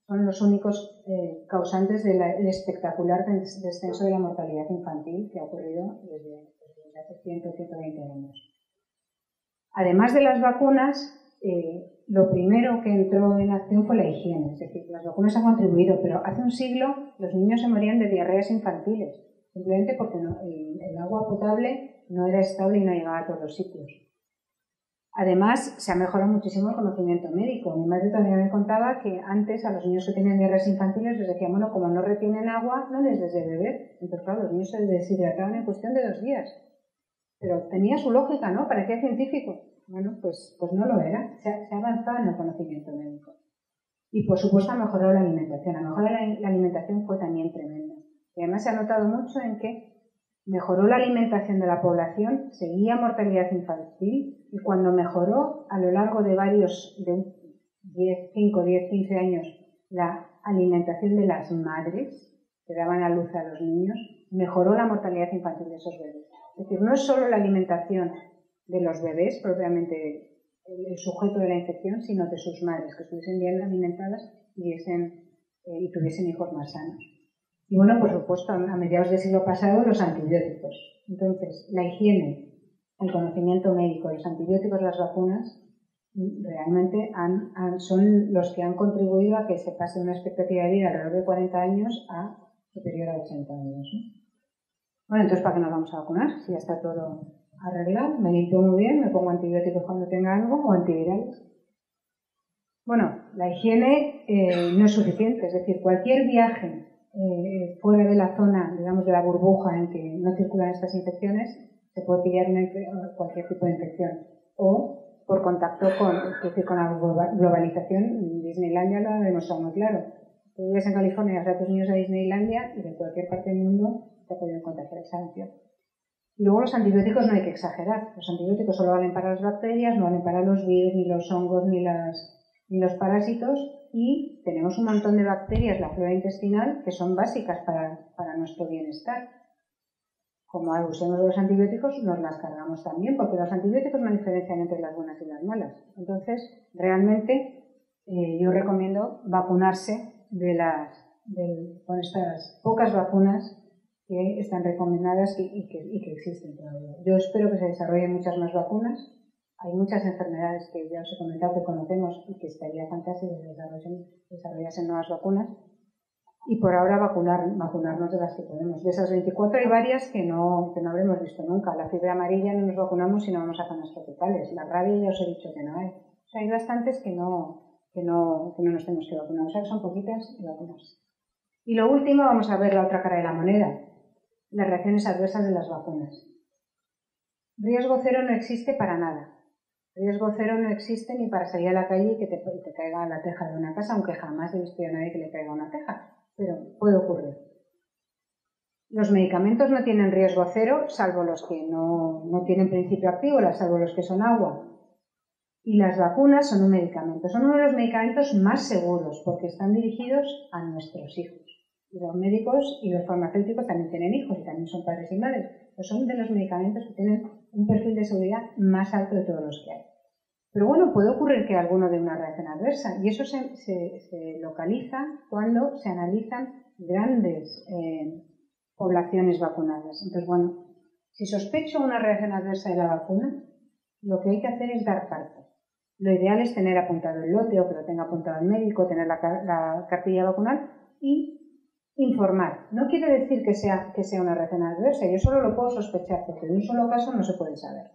son los únicos causantes del espectacular descenso de la mortalidad infantil que ha ocurrido desde hace 120 años. Además de las vacunas, lo primero que entró en acción fue la higiene. Es decir, las vacunas han contribuido, pero hace un siglo los niños se morían de diarreas infantiles, simplemente porque el agua potable no era estable y no llegaba a todos los sitios. Además, se ha mejorado muchísimo el conocimiento médico. Mi madre también me contaba que antes a los niños que tenían diarreas infantiles les decían, bueno, como no retienen agua, no les des de beber. Entonces, claro, los niños se deshidrataban en cuestión de 2 días. Pero tenía su lógica, ¿no? Parecía científico. Bueno, pues no lo era. Se ha avanzado en el conocimiento médico. Y, por supuesto, ha mejorado la alimentación. La mejora de la alimentación fue también tremenda. Y además se ha notado mucho en que mejoró la alimentación de la población, seguía mortalidad infantil, y cuando mejoró a lo largo de 5, 10, 15 años la alimentación de las madres que daban a luz a los niños, mejoró la mortalidad infantil de esos bebés. Es decir, no es solo la alimentación de los bebés, propiamente el sujeto de la infección, sino de sus madres, que estuviesen bien alimentadas y tuviesen hijos más sanos. Y bueno, por supuesto, a mediados del siglo pasado, los antibióticos. Entonces, la higiene, el conocimiento médico, los antibióticos, las vacunas, realmente son los que han contribuido a que se pase de una expectativa de vida alrededor de 40 años a superior a 80 años, ¿no? Bueno, entonces, ¿para qué nos vamos a vacunar? Si ya está todo arreglado, me limpio muy bien, me pongo antibióticos cuando tenga algo o antivirales. Bueno, la higiene no es suficiente, es decir, cualquier viaje fuera de la zona, digamos, de la burbuja en que no circulan estas infecciones, se puede pillar cualquier tipo de infección. O por contacto con la globalización. Disneylandia lo ha demostrado muy claro. Tú vives en California, vas a tus niños a Disneylandia y de cualquier parte del mundo te ha podido contagiar esa infección. Y luego los antibióticos no hay que exagerar. Los antibióticos solo valen para las bacterias, no valen para los virus, ni los hongos, ni los parásitos. Y tenemos un montón de bacterias, la flora intestinal, que son básicas para nuestro bienestar. Como usemos los antibióticos, nos las cargamos también, porque los antibióticos no diferencian entre las buenas y las malas. Entonces, realmente, yo recomiendo vacunarse con estas pocas vacunas que están recomendadas y que existen todavía. Yo espero que se desarrollen muchas más vacunas. Hay muchas enfermedades que ya os he comentado que conocemos y que estaría fantástico que desarrollasen nuevas vacunas. Y por ahora vacunarnos de las que podemos. De esas 24 hay varias que no habremos visto nunca. La fiebre amarilla no nos vacunamos si no vamos a zonas tropicales. La rabia ya os he dicho que no hay. O sea, hay bastantes que no nos tenemos que vacunar. O sea, que son poquitas y vacunas. Y lo último, vamos a ver la otra cara de la moneda. Las reacciones adversas de las vacunas. Riesgo cero no existe para nada. Riesgo cero no existe ni para salir a la calle y que te caiga la teja de una casa, aunque jamás he visto a nadie que le caiga una teja. Pero puede ocurrir. Los medicamentos no tienen riesgo cero, salvo los que no tienen principio activo, salvo los que son agua. Y las vacunas son un medicamento. Son uno de los medicamentos más seguros porque están dirigidos a nuestros hijos. Y los médicos y los farmacéuticos también tienen hijos y también son padres y madres. Pero son de los medicamentos que tienen un perfil de seguridad más alto de todos los que hay. Pero bueno, puede ocurrir que alguno dé una reacción adversa y eso se localiza cuando se analizan grandes poblaciones vacunadas. Entonces, bueno, si sospecho una reacción adversa de la vacuna, lo que hay que hacer es dar parte. Lo ideal es tener apuntado el lote o que lo tenga apuntado el médico, tener la cartilla vacunal y informar. No quiere decir que sea una reacción adversa, yo solo lo puedo sospechar porque en un solo caso no se puede saber.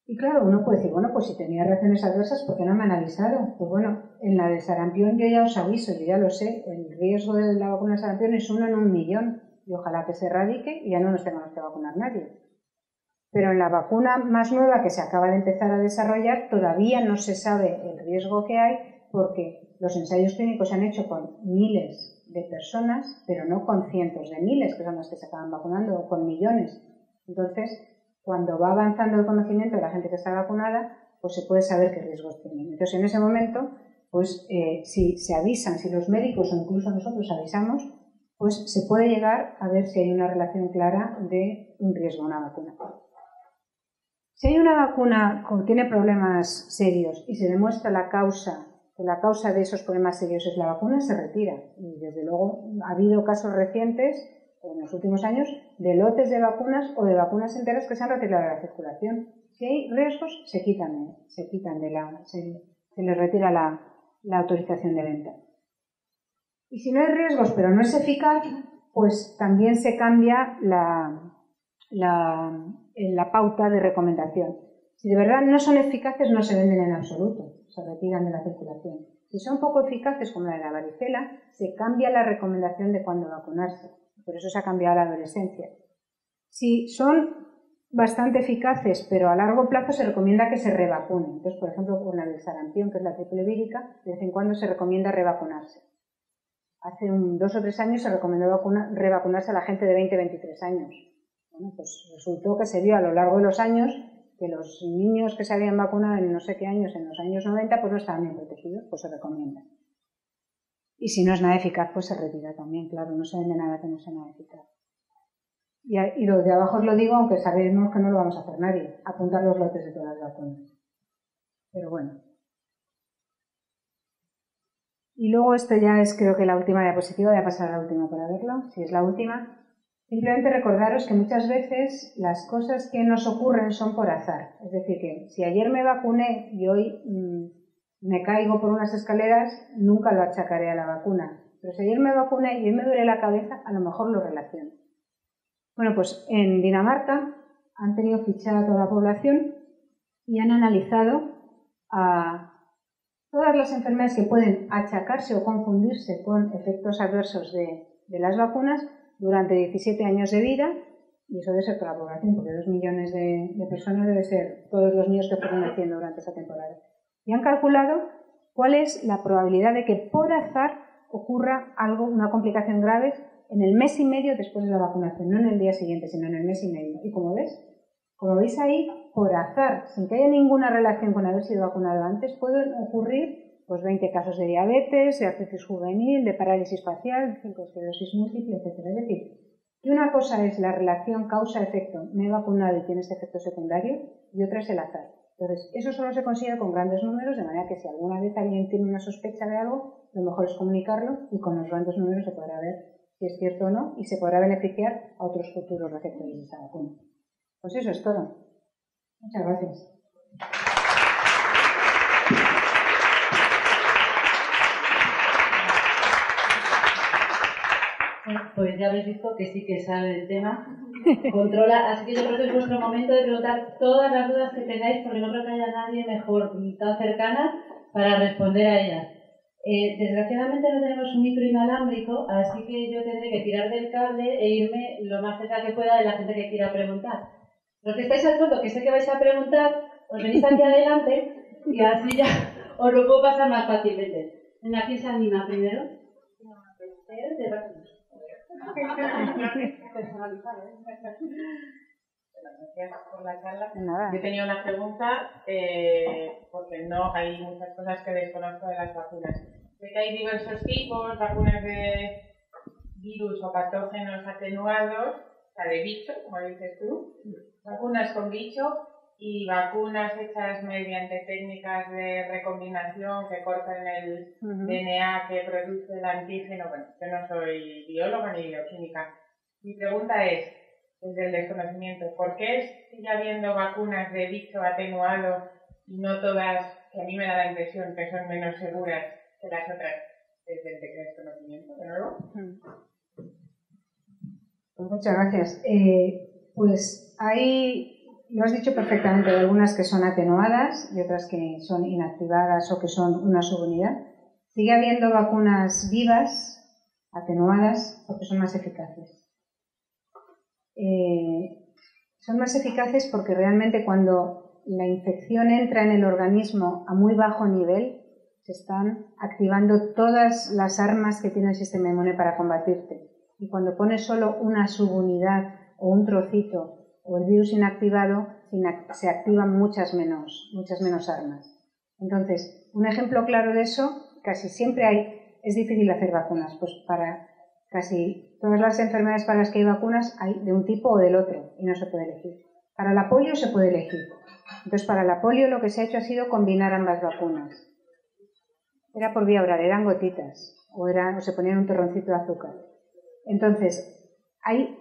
Y claro, uno puede decir, bueno, pues si tenía reacciones adversas, ¿por qué no me han avisado? Pues bueno, en la de sarampión yo ya os aviso, yo ya lo sé, el riesgo de la vacuna de sarampión es 1 en 1.000.000 y ojalá que se erradique y ya no nos tengamos que vacunar nadie. Pero en la vacuna más nueva que se acaba de empezar a desarrollar todavía no se sabe el riesgo que hay porque los ensayos clínicos se han hecho con miles de personas, pero no con cientos de miles, que son las que se acaban vacunando, o con millones. Entonces, cuando va avanzando el conocimiento de la gente que está vacunada, pues se puede saber qué riesgos tienen. Entonces, en ese momento, pues si se avisan, si los médicos o incluso nosotros avisamos, pues se puede llegar a ver si hay una relación clara de un riesgo a una vacuna. Si hay una vacuna que tiene problemas serios y se demuestra que la causa de esos problemas serios es la vacuna, se retira. Y desde luego ha habido casos recientes, en los últimos años, de lotes de vacunas o de vacunas enteras que se han retirado de la circulación. Si hay riesgos, se les retira la autorización de venta. Y si no hay riesgos, pero no es eficaz, pues también se cambia la pauta de recomendación. Si de verdad no son eficaces, no se venden en absoluto, se retiran de la circulación. Si son poco eficaces, como la de la varicela, se cambia la recomendación de cuándo vacunarse. Por eso se ha cambiado la adolescencia. Si son bastante eficaces, pero a largo plazo se recomienda que se revacunen. Entonces, por ejemplo, con la del sarampión, que es la triple vírica, de vez en cuando se recomienda revacunarse. Hace 2 o 3 años se recomendó revacunarse a la gente de 20-23 años. Bueno, pues resultó que se vio a lo largo de los años que los niños que se habían vacunado en no sé qué años, en los años 90, pues no estaban bien protegidos, pues se recomienda. Y si no es nada eficaz, pues se retira también, claro, no se vende nada que no sea nada eficaz. Y lo de abajo os lo digo, aunque sabemos que no lo vamos a hacer nadie, apuntar los lotes de todas las vacunas. Pero bueno. Y luego esto ya es creo que la última diapositiva, voy a pasar a la última para verlo, si es la última. Simplemente recordaros que muchas veces las cosas que nos ocurren son por azar. Es decir, que si ayer me vacuné y hoy me caigo por unas escaleras, nunca lo achacaré a la vacuna. Pero si ayer me vacuné y hoy me duele la cabeza, a lo mejor lo relaciono. Bueno, pues en Dinamarca han tenido fichada a toda la población y han analizado a todas las enfermedades que pueden achacarse o confundirse con efectos adversos de las vacunas durante 17 años de vida, y eso debe ser toda la población, porque 2 millones de personas debe ser todos los niños que fueron naciendo durante esa temporada. Y han calculado cuál es la probabilidad de que por azar ocurra algo, una complicación grave en el mes y medio después de la vacunación, no en el día siguiente, sino en el mes y medio. ¿Y como veis ahí, por azar, sin que haya ninguna relación con haber sido vacunado antes, pueden ocurrir pues 20 casos de diabetes, de artritis juvenil, de parálisis facial, de esclerosis múltiple, etc. Es decir, que una cosa es la relación causa-efecto, me he vacunado y tiene este efecto secundario, y otra es el azar. Entonces, eso solo se consigue con grandes números, de manera que si alguna vez alguien tiene una sospecha de algo, lo mejor es comunicarlo y con los grandes números se podrá ver si es cierto o no y se podrá beneficiar a otros futuros receptores de esa vacuna. Pues eso es todo. Muchas gracias. Pues ya habéis visto que sí que sabe el tema, controla, así que yo creo que es vuestro momento de preguntar todas las dudas que tengáis, porque no creo que haya nadie mejor ni tan cercana para responder a ellas. Desgraciadamente no tenemos un micro inalámbrico, así que yo tendré que tirar del cable e irme lo más cerca que pueda de la gente que quiera preguntar. Los que estáis al fondo, que sé que vais a preguntar, os venís aquí adelante y así ya os lo puedo pasar más fácilmente. Venga, ¿quién se anima primero? Gracias por la charla. Nada. Yo tenía una pregunta porque no hay muchas cosas que desconozco de las vacunas. Sé que hay diversos tipos, vacunas de virus o patógenos atenuados, o sea, de bicho, como dices tú, vacunas con bicho y vacunas hechas mediante técnicas de recombinación que cortan el DNA que produce el antígeno. Bueno, yo no soy bióloga ni bioquímica. Mi pregunta es, desde el desconocimiento, ¿por qué sigue habiendo vacunas de bicho atenuado y no todas, que a mí me da la impresión que son menos seguras que las otras, desde el desconocimiento, de nuevo? Pues muchas gracias. Pues hay... Lo has dicho perfectamente, hay algunas que son atenuadas y otras que son inactivadas o que son una subunidad. Sigue habiendo vacunas vivas, atenuadas, porque son más eficaces. Son más eficaces porque realmente cuando la infección entra en el organismo a muy bajo nivel, se están activando todas las armas que tiene el sistema inmune para combatirte. Y cuando pones solo una subunidad o un trocito o el virus inactivado, se activan muchas menos armas. Entonces, un ejemplo claro de eso, casi siempre es difícil hacer vacunas, pues para casi todas las enfermedades para las que hay vacunas hay de un tipo o del otro y no se puede elegir. Para la polio se puede elegir. Entonces, para la polio lo que se ha hecho ha sido combinar ambas vacunas. Era por vía oral, eran gotitas o se ponían un terroncito de azúcar. Entonces,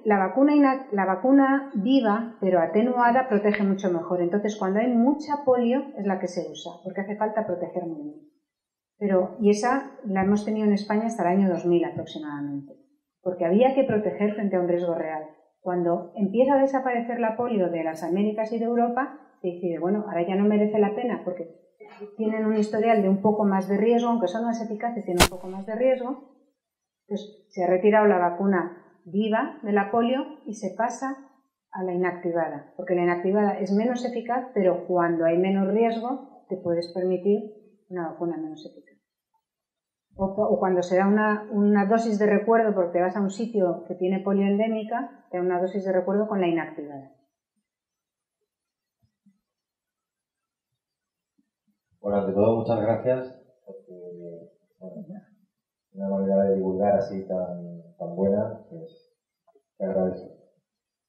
la vacuna viva, pero atenuada, protege mucho mejor. Entonces, cuando hay mucha polio, es la que se usa, porque hace falta proteger muy bien. Y esa la hemos tenido en España hasta el año 2000 aproximadamente, porque había que proteger frente a un riesgo real. Cuando empieza a desaparecer la polio de las Américas y de Europa, se decide, bueno, ahora ya no merece la pena, porque tienen un historial de un poco más de riesgo, aunque son más eficaces, tienen un poco más de riesgo. Entonces, se ha retirado la vacuna viva de la polio y se pasa a la inactivada, porque la inactivada es menos eficaz, pero cuando hay menos riesgo te puedes permitir una vacuna menos eficaz. O cuando se da una dosis de recuerdo porque te vas a un sitio que tiene polio endémica, te da una dosis de recuerdo con la inactivada. Bueno, ante todo, muchas gracias, porque una manera de divulgar así tan buena, pues te agradezco.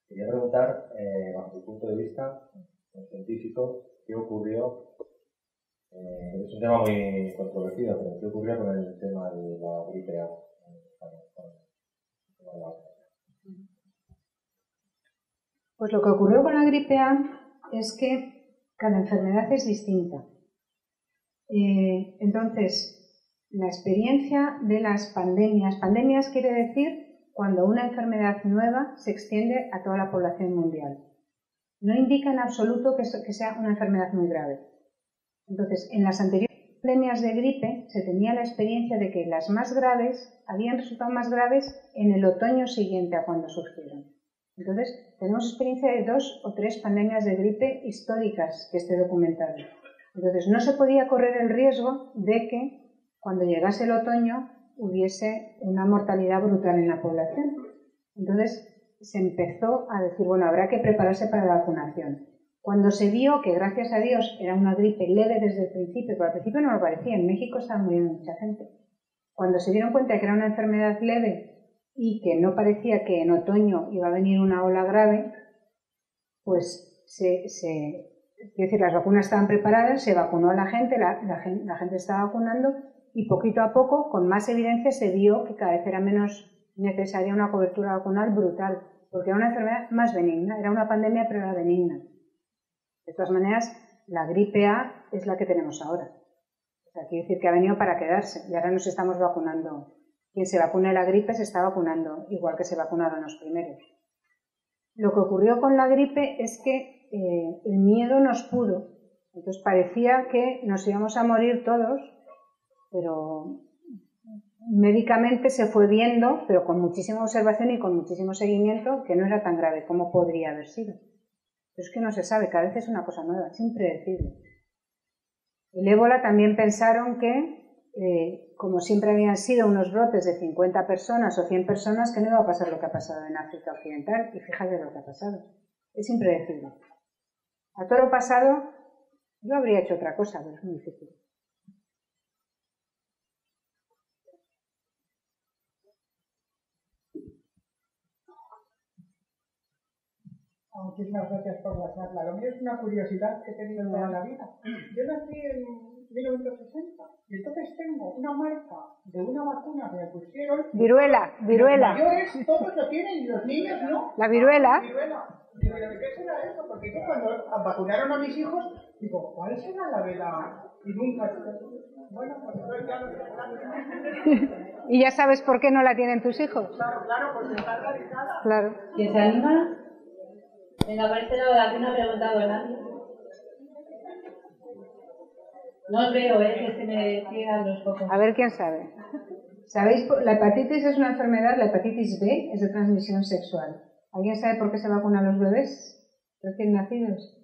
Quería preguntar, bajo tu punto de vista, como científico, ¿qué ocurrió? Es un tema muy controvertido, pero ¿qué ocurrió con el tema de la gripe A? Pues lo que ocurrió con la gripe A es que cada enfermedad es distinta. Entonces, la experiencia de las pandemias quiere decir cuando una enfermedad nueva se extiende a toda la población mundial. No indica en absoluto que sea una enfermedad muy grave. Entonces, en las anteriores pandemias de gripe se tenía la experiencia de que las más graves habían resultado más graves en el otoño siguiente a cuando surgieron. Entonces, tenemos experiencia de 2 o 3 pandemias de gripe históricas que esté documentado. Entonces, no se podía correr el riesgo de que cuando llegase el otoño hubiese una mortalidad brutal en la población. Entonces se empezó a decir, bueno, habrá que prepararse para la vacunación. Cuando se vio que, gracias a Dios, era una gripe leve desde el principio, pero al principio no lo parecía, en México estaba muriendo mucha gente. Cuando se dieron cuenta que era una enfermedad leve y que no parecía que en otoño iba a venir una ola grave, pues quiero decir, las vacunas estaban preparadas, se vacunó a la gente estaba vacunando y poquito a poco, con más evidencia, se vio que cada vez era menos necesaria una cobertura vacunal brutal, porque era una enfermedad más benigna, era una pandemia pero era benigna. De todas maneras, la gripe A es la que tenemos ahora. O sea, quiere decir que ha venido para quedarse y ahora nos estamos vacunando. Quien se vacune de la gripe se está vacunando, igual que se vacunaron los primeros. Lo que ocurrió con la gripe es que el miedo nos pudo. Entonces parecía que nos íbamos a morir todos, pero médicamente se fue viendo, pero con muchísima observación y con muchísimo seguimiento, que no era tan grave como podría haber sido. Pero es que no se sabe, cada vez es una cosa nueva, es impredecible. El ébola también pensaron que, como siempre habían sido unos brotes de 50 personas o 100 personas, que no iba a pasar lo que ha pasado en África Occidental, y fíjate lo que ha pasado. Es impredecible. A toro pasado, yo habría hecho otra cosa, pero es muy difícil. Muchísimas gracias por la charla. Lo mío es una curiosidad que he tenido toda la vida. Yo nací en 1960 y entonces tengo una marca de una vacuna que me pusieron. Viruela. Los mayores todos lo tienen y los niños no. La viruela. Digo, ¿pero qué será eso? Porque yo cuando vacunaron a mis hijos, digo, ¿cuál será la de la...? Y nunca... Bueno, pues entonces ya no sé. ¿Y ya sabes por qué no la tienen tus hijos? Claro, porque está radicada. Claro. ¿Quién se anima? Venga, por este lado de aquí no ha preguntado a nadie. No os veo, que se me ciegan los focos. A ver quién sabe. ¿Sabéis? La hepatitis es una enfermedad, la hepatitis B es de transmisión sexual. ¿Alguien sabe por qué se vacunan a los bebés recién nacidos?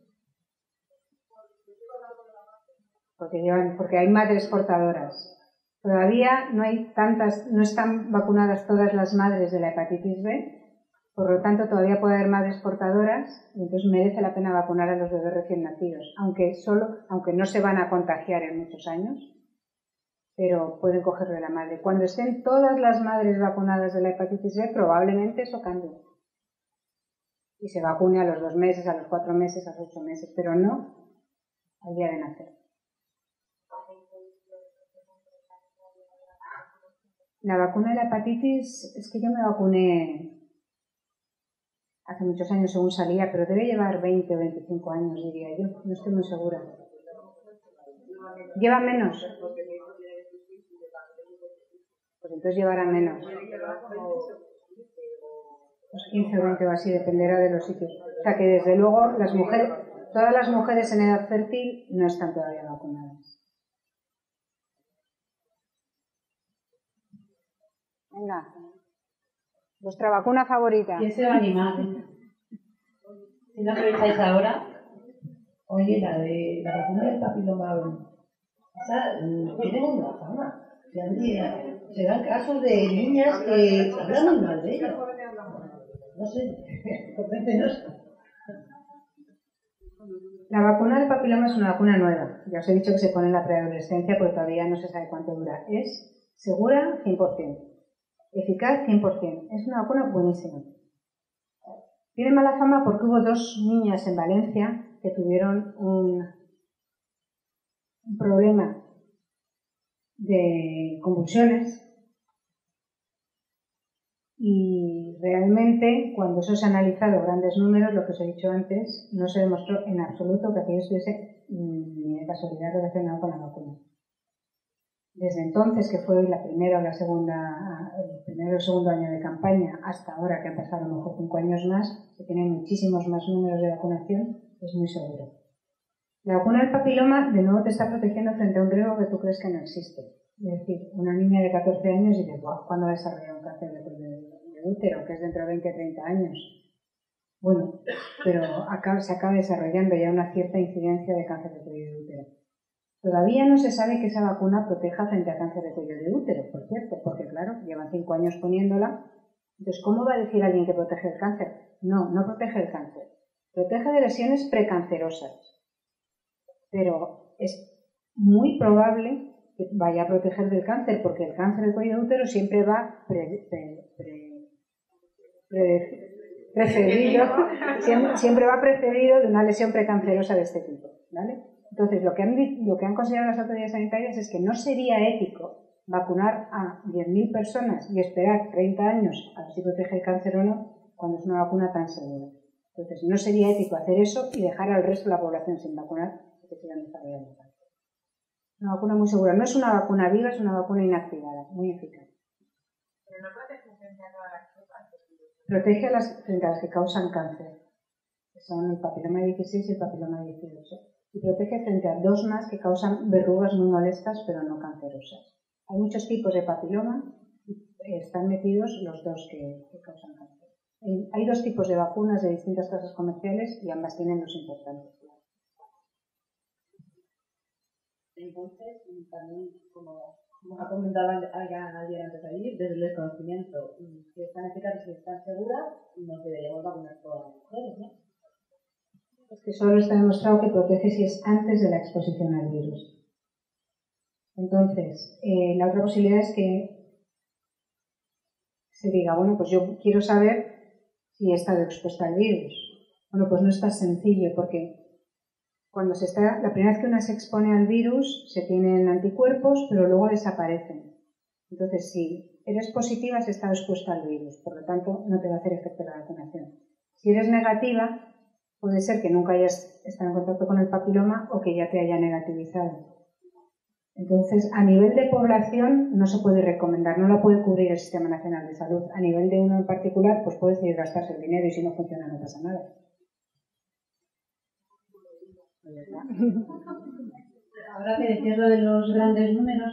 Porque hay madres portadoras. Todavía no están vacunadas todas las madres de la hepatitis B, por lo tanto todavía puede haber madres portadoras y entonces merece la pena vacunar a los bebés recién nacidos, aunque no se van a contagiar en muchos años, pero pueden cogerlo de la madre. Cuando estén todas las madres vacunadas de la hepatitis B, probablemente eso cambie. Y se vacune a los 2 meses, a los 4 meses, a los 8 meses, pero no al día de nacer. La vacuna de la hepatitis, es que yo me vacuné hace muchos años según salía, pero debe llevar 20 o 25 años, diría yo, no estoy muy segura. ¿Lleva menos? Pues entonces llevará menos. Pues 15 o 20 o así, dependerá de los sitios. O sea que desde luego todas las mujeres en edad fértil no están todavía vacunadas. Venga, vuestra vacuna favorita. ¿Quién se va a animar? Si no aprovecháis ahora. Oye, la vacuna del papiloma, esa tiene una fama. Se dan casos de niñas que hablan muy mal de ella. No sé, convéncenos. La vacuna del papiloma es una vacuna nueva. Ya os he dicho que se pone en la preadolescencia, pero todavía no se sabe cuánto dura. Es segura 100%. Eficaz 100%. Es una vacuna buenísima. Tiene mala fama porque hubo 2 niñas en Valencia que tuvieron un problema de convulsiones y realmente cuando eso se ha analizado grandes números, lo que os he dicho antes, no se demostró en absoluto que aquello estuviese ni de casualidad relacionado con la vacuna. Desde entonces, que fue la primera o la segunda, el primero o segundo año de campaña, hasta ahora que han pasado a lo mejor 5 años más, se tienen muchísimos más números de vacunación, es muy seguro. La vacuna del papiloma, de nuevo, te está protegiendo frente a un riesgo que tú crees que no existe. Es decir, una niña de 14 años dice, ¿cuándo va a desarrollar un cáncer de útero? Que es dentro de 20 o 30 años. Bueno, pero se acaba desarrollando ya una cierta incidencia de cáncer de cuello de útero. Todavía no se sabe que esa vacuna proteja frente a cáncer de cuello de útero, por cierto, porque claro, llevan 5 años poniéndola. Entonces, ¿cómo va a decir alguien que protege el cáncer? No, no protege el cáncer. Protege de lesiones precancerosas. Pero es muy probable que vaya a proteger del cáncer, porque el cáncer del cuello de útero siempre va precedido, siempre va precedido de una lesión precancerosa de este tipo, ¿vale? Entonces, lo que han considerado las autoridades sanitarias es que no sería ético vacunar a 10.000 personas y esperar 30 años a ver si protege el cáncer o no, cuando es una vacuna tan segura. Entonces, no sería ético hacer eso y dejar al resto de la población sin vacunar, porque sigan desarrollando el cáncer. Una vacuna muy segura. No es una vacuna viva, es una vacuna inactivada, muy eficaz. Pero no protege frente a todas las cepas. Protege frente a las que causan cáncer, que son el papiloma 16 y el papiloma 18. Y protege frente a 2 más que causan verrugas muy molestas, pero no cancerosas. Hay muchos tipos de papiloma y están metidos los 2 que causan cáncer. Hay 2 tipos de vacunas de distintas clases comerciales y ambas tienen los importantes. Entonces, también, como ha comentado ayer antes de ir, desde el desconocimiento, si están eficaces y están seguras, nos deberíamos vacunar todas las mujeres, ¿no? Es que solo está demostrado que protege si es antes de la exposición al virus. Entonces, la otra posibilidad es que se diga, bueno, pues yo quiero saber si he estado expuesta al virus. Bueno, pues no es tan sencillo, porque la primera vez que una se expone al virus, se tienen anticuerpos, pero luego desaparecen. Entonces, si eres positiva, has estado expuesta al virus, por lo tanto, no te va a hacer efecto la vacunación. Si eres negativa, puede ser que nunca hayas estado en contacto con el papiloma o que ya te haya negativizado. Entonces, a nivel de población no se puede recomendar, no lo puede cubrir el Sistema Nacional de Salud. A nivel de uno en particular, pues puede decidir gastarse el dinero y si no funciona no pasa nada. Ahora que decías lo de los grandes números,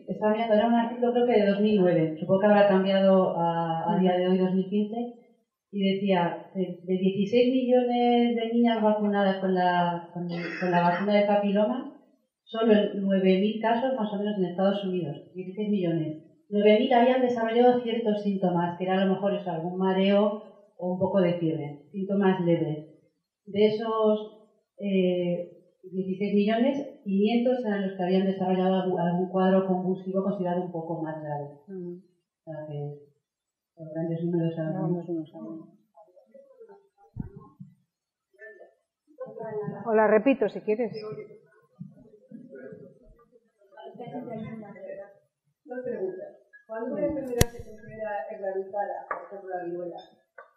estaba mirando, era un artículo creo que de 2009, supongo que habrá cambiado a día de hoy, 2015, y decía, de 16 millones de niñas vacunadas con la vacuna de papiloma, solo en 9.000 casos más o menos en Estados Unidos, 16 millones. 9.000 habían desarrollado ciertos síntomas, que era a lo mejor eso, algún mareo o un poco de fiebre, síntomas leves. De esos 16 millones, 500 eran los que habían desarrollado algún cuadro convulsivo considerado un poco más grave. O sea que los grandes números O la repito si quieres. Dos preguntas. Cuando una enfermedad se considera erradicada, por ejemplo la viruela,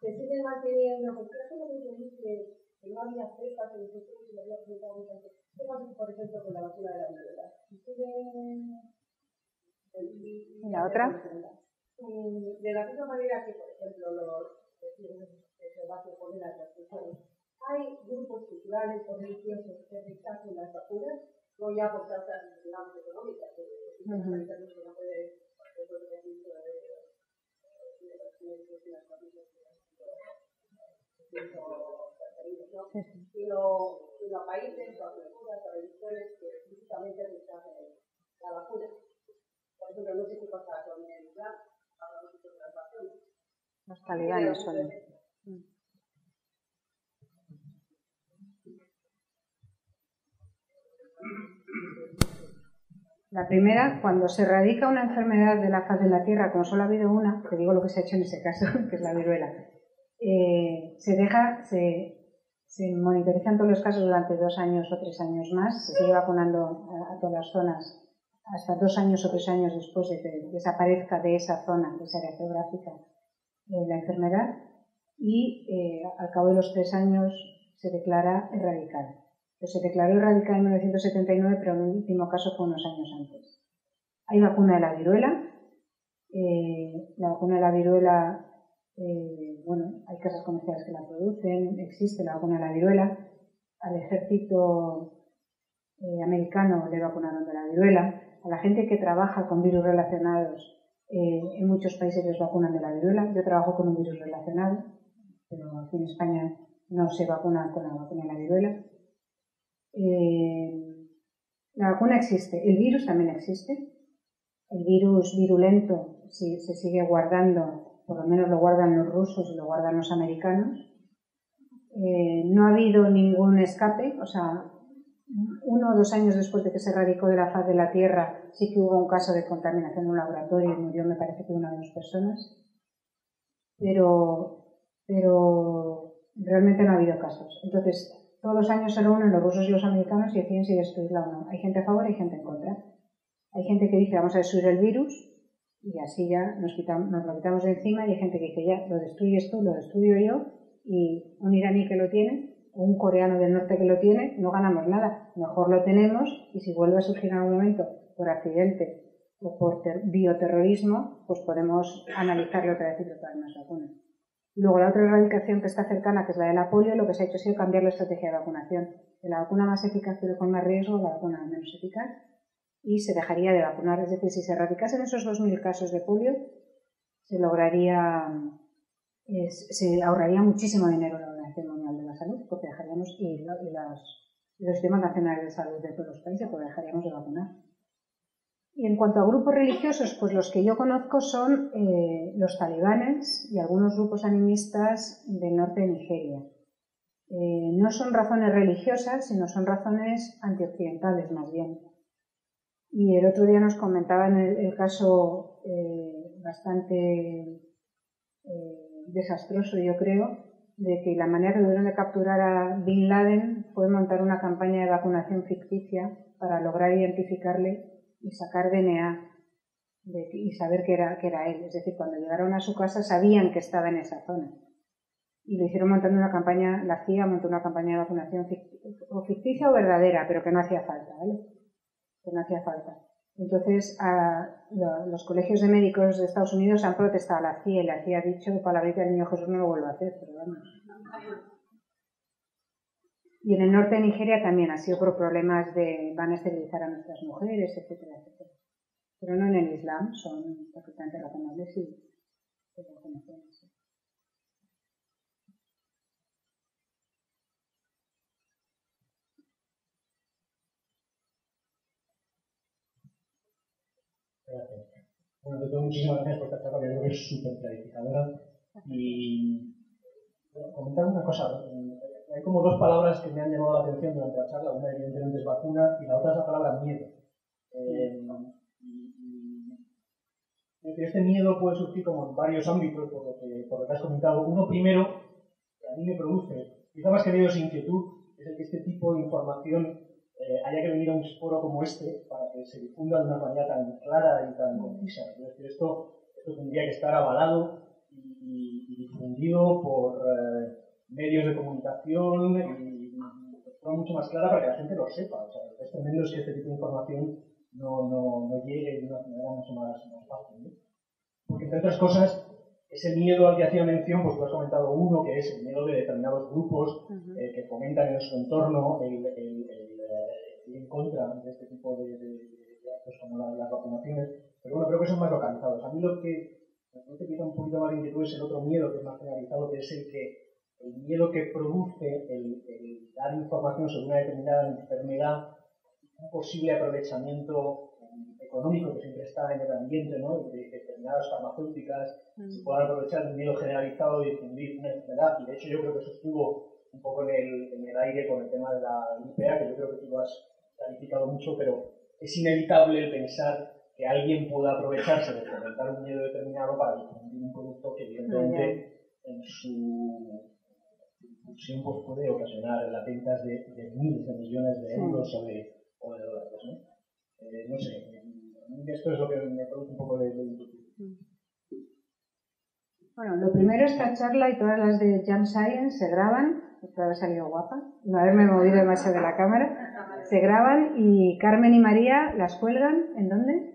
¿se sigue manteniendo? Porque es lo que dice que no había cepas en el futuro y se había presentado muchas veces. ¿Qué pasa, por ejemplo, con la vacuna de la viruela? ¿Y la otra? De la misma manera que, por ejemplo, los vecinos que se va a poner a las personas, hay grupos culturales o religiosos que rechazan las vacunas, no ya por causas, digamos, económicas, que no puede, sino a países o a culturas o religiones que físicamente rechazan la vacuna. Por ejemplo, no sé qué pasa con el Islam, hablamos de las vacunas. Los talibanes son. La primera, cuando se erradica una enfermedad de la faz de la Tierra, como solo ha habido una, te digo lo que se ha hecho en ese caso, que es la viruela, se monitorizan todos los casos durante 2 años o 3 años más, se sigue vacunando a todas las zonas hasta 2 años o 3 años después de que desaparezca de esa zona, de esa área geográfica, la enfermedad, y al cabo de los 3 años se declara erradicada. Pues se declaró erradicada en 1979, pero en el último caso fue unos años antes. Hay vacuna de la viruela. La vacuna de la viruela, hay casas comerciales que la producen, existe la vacuna de la viruela. Al ejército americano le vacunaron de la viruela. A la gente que trabaja con virus relacionados, en muchos países les vacunan de la viruela. Yo trabajo con un virus relacionado, pero aquí en España no se vacuna con la vacuna de la viruela. La vacuna existe, el virus también existe. El virus virulento se sigue guardando, por lo menos lo guardan los rusos y lo guardan los americanos. No ha habido ningún escape, o sea, 1 o 2 años después de que se erradicó de la faz de la Tierra, sí que hubo un caso de contaminación en un laboratorio y murió, me parece que 1 o 2 personas. Pero realmente no ha habido casos. Entonces, todos los años se reúnen los rusos y los americanos y deciden si destruirla o no. Hay gente a favor y hay gente en contra. Hay gente que dice vamos a destruir el virus y así ya nos lo quitamos de encima, y hay gente que dice ya lo destruyes tú, lo destruyo yo, y un iraní que lo tiene o un coreano del norte que lo tiene, no ganamos nada. Mejor lo tenemos y si vuelve a surgir en algún momento por accidente o por bioterrorismo, pues podemos analizarlo otra vez y preparar más vacunas. Luego la otra erradicación que está cercana, que es la de la polio, lo que se ha hecho ha sido cambiar la estrategia de vacunación. De la vacuna más eficaz pero con más riesgo, la vacuna menos eficaz, y se dejaría de vacunar. Es decir, si se erradicasen esos 2000 casos de polio, se ahorraría muchísimo dinero la Organización Mundial de la Salud, porque dejaríamos, y los sistemas nacionales de salud de todos los países, porque dejaríamos de vacunar. Y en cuanto a grupos religiosos, pues los que yo conozco son los talibanes y algunos grupos animistas del norte de Nigeria. No son razones religiosas, sino son razones antioccidentales más bien. Y el otro día nos comentaban el caso bastante desastroso, yo creo, de que la manera que tuvieron de capturar a Bin Laden fue montar una campaña de vacunación ficticia para lograr identificarle y sacar DNA y saber que era él. Es decir, cuando llegaron a su casa sabían que estaba en esa zona. Y lo hicieron montando una campaña, la CIA montó una campaña de vacunación ficticia o verdadera, pero que no hacía falta, ¿vale? Que no hacía falta. Entonces, los colegios de médicos de Estados Unidos han protestado a la CIA y la CIA ha dicho palabrita del niño Jesús no lo vuelve a hacer, pero vamos. Y en el norte de Nigeria también ha sido por problemas de van a esterilizar a nuestras mujeres, etcétera, etcétera. Pero no en el Islam, son perfectamente razonables y se reconocen. Gracias. Bueno, de todo, muchísimas gracias por esta charla, que creo que es súper clarificadora. Y bueno, comentar una cosa. Hay como 2 palabras que me han llamado la atención durante la charla. Una, evidentemente, es vacuna y la otra es la palabra miedo. Este miedo puede surgir como en varios ámbitos, por lo que has comentado. Uno primero, que a mí me produce, quizá más que miedo es inquietud, es el que este tipo de información haya que venir a un foro como este para que se difunda de una manera tan clara y tan concisa. Es decir, esto tendría que estar avalado y difundido por medios de comunicación y de forma mucho más clara para que la gente lo sepa. O sea, es tremendo que este tipo de información no llegue de una manera mucho más fácil, ¿no? Porque, entre otras cosas, ese miedo al que hacía mención, pues tú has comentado uno, que es el miedo de determinados grupos que fomentan en su entorno el en contra de este tipo de actos como las vacunaciones. Pero bueno, creo que son más localizados. A mí lo que me parece quizá un poquito más de inquietud es el otro miedo que es más generalizado, que es el miedo que produce el dar información sobre una determinada enfermedad, un posible aprovechamiento económico que siempre está en el ambiente, ¿no? De determinadas farmacéuticas se puedan aprovechar un miedo generalizado de difundir una enfermedad. Y de hecho yo creo que eso estuvo un poco en el aire con el tema de la IPA, que yo creo que tú lo has calificado mucho, pero es inevitable el pensar que alguien pueda aprovecharse de fomentar un miedo determinado para difundir un producto que evidentemente en su difusión pues, puede ocasionar las ventas de miles de millones de euros o de dólares, ¿no? No sé, esto es lo que me produce un poco de inquietud. Bueno, lo primero, esta charla y todas las de Jam Science se graban, espero haber salido guapa, no haberme movido demasiado de la cámara, se graban y Carmen y María las cuelgan, ¿en dónde?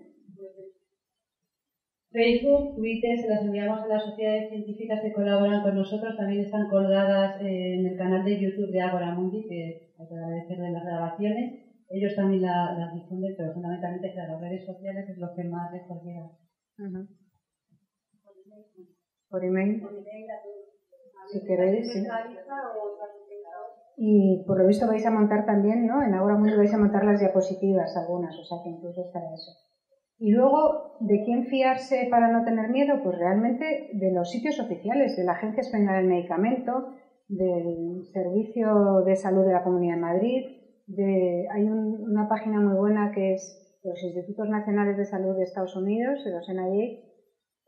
Facebook, Twitter, se las enviamos a las sociedades científicas que colaboran con nosotros, también están colgadas en el canal de YouTube de Agora Mundi, que hay que agradecer de las grabaciones. Ellos también las difunden, pero fundamentalmente las redes sociales es lo que más les llega. Por email, si queréis, sí. Y por lo visto vais a montar también, ¿no? En Agora Mundi vais a montar las diapositivas algunas, o sea que incluso es para eso. Y luego, ¿de quién fiarse para no tener miedo? Pues realmente de los sitios oficiales, de la Agencia Española del Medicamento, del Servicio de Salud de la Comunidad de Madrid, hay una página muy buena que es los Institutos Nacionales de Salud de Estados Unidos, de los NIH,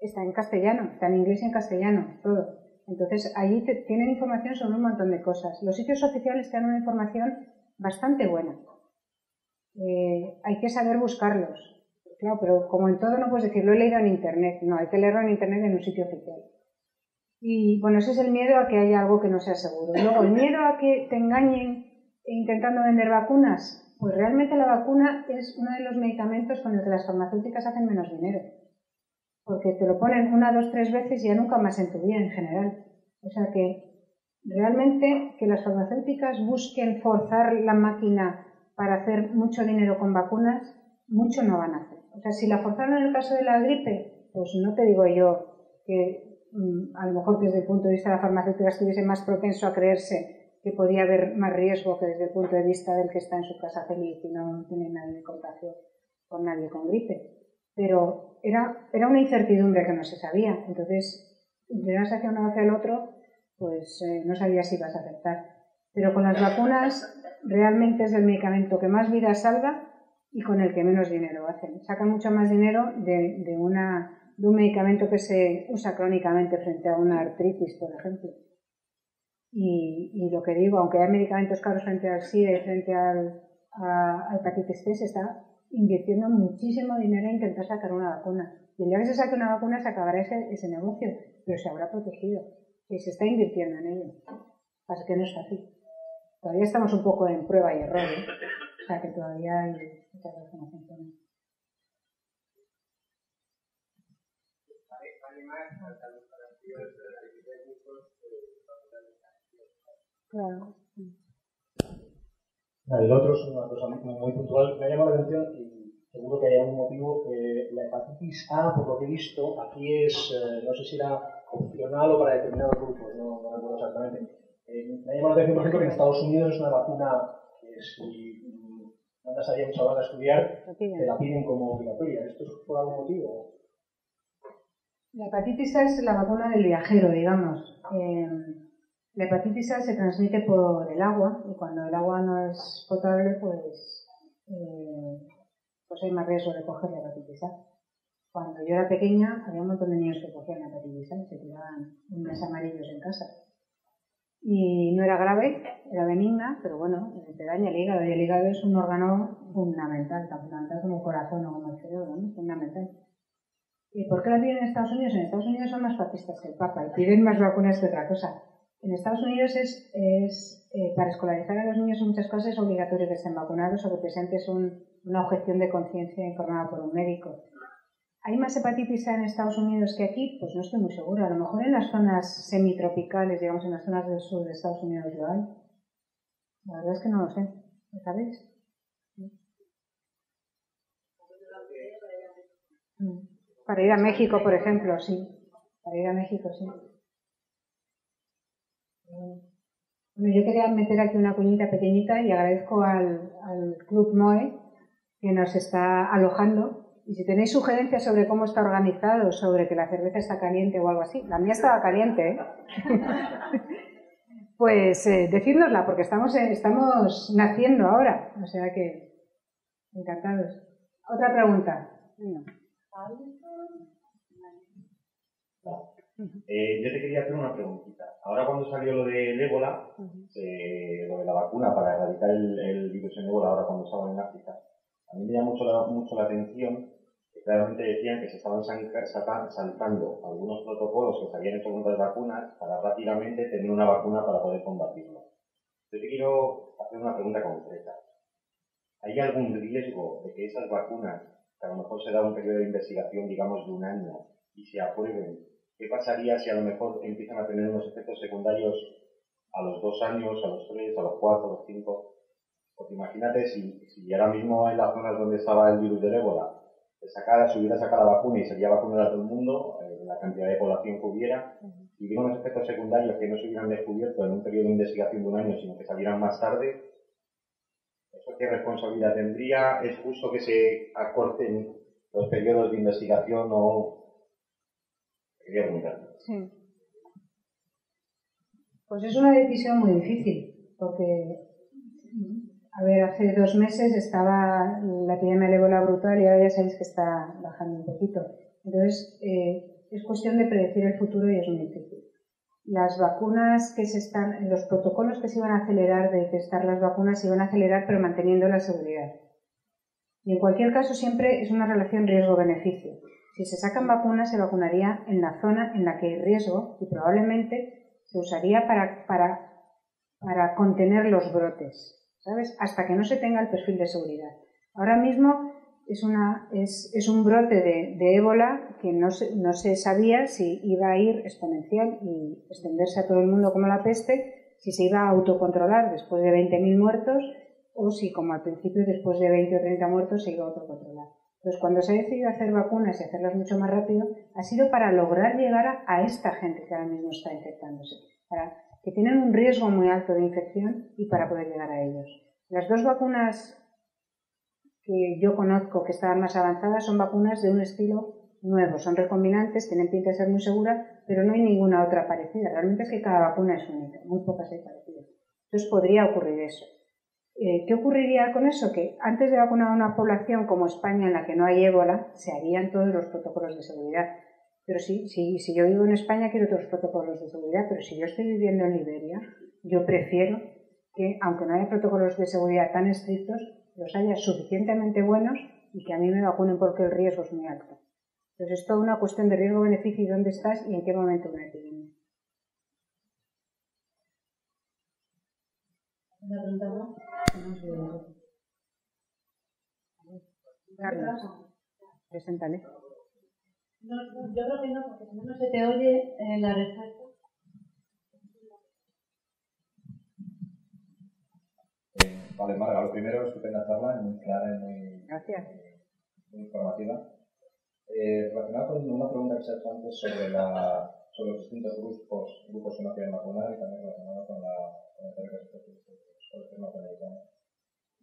está en castellano, está en inglés y en castellano, todo. Entonces, allí tienen información sobre un montón de cosas. Los sitios oficiales te dan una información bastante buena. Hay que saber buscarlos. Claro, pero como en todo no puedes decir, lo he leído en Internet. No, hay que leerlo en Internet en un sitio oficial. Y bueno, ese es el miedo a que haya algo que no sea seguro. Y luego, el miedo a que te engañen intentando vender vacunas. Pues realmente la vacuna es uno de los medicamentos con los que las farmacéuticas hacen menos dinero. Porque te lo ponen 1, 2, 3 veces y ya nunca más en tu vida en general. O sea que realmente que las farmacéuticas busquen forzar la máquina para hacer mucho dinero con vacunas, mucho no van a hacer. O sea, si la forzaron en el caso de la gripe, pues no te digo yo que a lo mejor que desde el punto de vista de la farmacéutica estuviese más propenso a creerse que podía haber más riesgo que desde el punto de vista del que está en su casa feliz y no tiene nadie de contagio con nadie con gripe. Pero era una incertidumbre que no se sabía. Entonces, de una hacia uno hacia el otro, pues no sabías si ibas a aceptar. Pero con las vacunas realmente es el medicamento que más vidas salva y con el que menos dinero hacen. Sacan mucho más dinero de un medicamento que se usa crónicamente frente a una artritis, por ejemplo. Y lo que digo, aunque hay medicamentos caros frente al SIDA y frente a hepatitis C, se está invirtiendo muchísimo dinero en intentar sacar una vacuna. Y el día que se saque una vacuna se acabará ese negocio, pero se habrá protegido. Y se está invirtiendo en ello. Así que no es fácil. Todavía estamos un poco en prueba y error, ¿eh? O sea que todavía hay muchas cosas que no funcionan. Claro. El otro es una cosa muy puntual. Me ha llamado la atención y seguro que hay algún motivo. La hepatitis A, por lo que he visto, aquí es, no sé si era opcional o para determinados grupos, no recuerdo exactamente. Me ha llamado la atención, por ejemplo, que en Estados Unidos es una vacuna que si mandas a un chaval a estudiar, te la piden como obligatoria. ¿Esto es por algún motivo? La hepatitis A es la vacuna del viajero, digamos. La hepatitis A se transmite por el agua y cuando el agua no es potable, pues hay más riesgo de coger la hepatitis A. Cuando yo era pequeña, había un montón de niños que cogían la hepatitis A y se tiraban unos amarillos en casa. Y no era grave, era benigna, pero bueno, te daña el hígado y el hígado es un órgano fundamental, tan fundamental como el corazón o como el cerebro, ¿no? Fundamental. ¿Y por qué la piden en Estados Unidos? En Estados Unidos son más fascistas que el Papa y piden más vacunas que otra cosa. En Estados Unidos para escolarizar a los niños en muchas cosas es obligatorio que estén vacunados o que presentes una objeción de conciencia informada por un médico. ¿Hay más hepatitis A en Estados Unidos que aquí? Pues no estoy muy segura. A lo mejor en las zonas semitropicales, digamos en las zonas del sur de Estados Unidos lo hay. La verdad es que no lo sé. ¿Lo sabéis? Para ir a México, por ejemplo, sí. Para ir a México, sí. Bueno, yo quería meter aquí una cuñita pequeñita y agradezco al Club MOE que nos está alojando. Y si tenéis sugerencias sobre cómo está organizado, sobre que la cerveza está caliente o algo así, la mía estaba caliente, ¿eh? Pues decídnosla, porque estamos naciendo ahora, o sea que encantados. Otra pregunta. Yo te quería hacer una preguntita. Ahora cuando salió lo del ébola, lo de la vacuna para erradicar el virus en ébola, ahora cuando estaba en África, a mí me llama mucho la atención que claramente decían que se estaban saltando algunos protocolos que se habían hecho con otras vacunas para rápidamente tener una vacuna para poder combatirlo. Yo te quiero hacer una pregunta concreta. ¿Hay algún riesgo de que esas vacunas, que a lo mejor se da un periodo de investigación, digamos, de 1 año, y se aprueben? ¿Qué pasaría si a lo mejor empiezan a tener unos efectos secundarios a los 2 años, a los 3, a los 4, a los 5? Porque imagínate si ahora mismo en las zonas donde estaba el virus del ébola se hubiera sacado la vacuna y sería vacunar a todo el mundo, la cantidad de población que hubiera, si hubiera unos efectos secundarios que no se hubieran descubierto en un periodo de investigación de un año, sino que salieran más tarde, ¿eso qué responsabilidad tendría? ¿Es justo que se acorten los periodos de investigación o...? Quería preguntar. Sí. Pues es una decisión muy difícil, porque, a ver, hace 2 meses estaba la epidemia del ébola brutal y ahora ya sabéis que está bajando un poquito. Entonces, es cuestión de predecir el futuro y es muy difícil. Las vacunas los protocolos que se iban a acelerar de testar las vacunas se iban a acelerar pero manteniendo la seguridad. Y en cualquier caso siempre es una relación riesgo-beneficio. Si se sacan vacunas, se vacunaría en la zona en la que hay riesgo y probablemente se usaría para contener los brotes, ¿sabes? Hasta que no se tenga el perfil de seguridad. Ahora mismo es un brote de ébola que no se sabía si iba a ir exponencial y extenderse a todo el mundo como la peste, si se iba a autocontrolar después de 20.000 muertos o si, como al principio, después de 20 o 30 muertos se iba a autocontrolar. Entonces, cuando se ha decidido hacer vacunas y hacerlas mucho más rápido, ha sido para lograr llegar a esta gente que ahora mismo está infectándose, que tienen un riesgo muy alto de infección y para poder llegar a ellos. Las 2 vacunas que yo conozco que estaban más avanzadas son vacunas de un estilo nuevo, son recombinantes, tienen pinta de ser muy seguras, pero no hay ninguna otra parecida. Realmente es que cada vacuna es única, muy pocas hay parecidas. Entonces podría ocurrir eso. ¿Qué ocurriría con eso? Que antes de vacunar a una población como España, en la que no hay ébola, se harían todos los protocolos de seguridad. Pero si yo vivo en España, quiero todos los protocolos de seguridad, pero si yo estoy viviendo en Liberia, yo prefiero que, aunque no haya protocolos de seguridad tan estrictos, los haya suficientemente buenos y que a mí me vacunen porque el riesgo es muy alto. Entonces es toda una cuestión de riesgo-beneficio y dónde estás y en qué momento de una epidemia. ¿Una pregunta más? Carlos, preséntale. No, yo creo que no, porque si no se te oye la respuesta. Vale, Marga, lo primero, estupenda charla, muy clara y muy informativa. Relacionada con una pregunta que se ha hecho antes sobre los distintos grupos que no quieren vacunar y también relacionado con el tema norteamericano.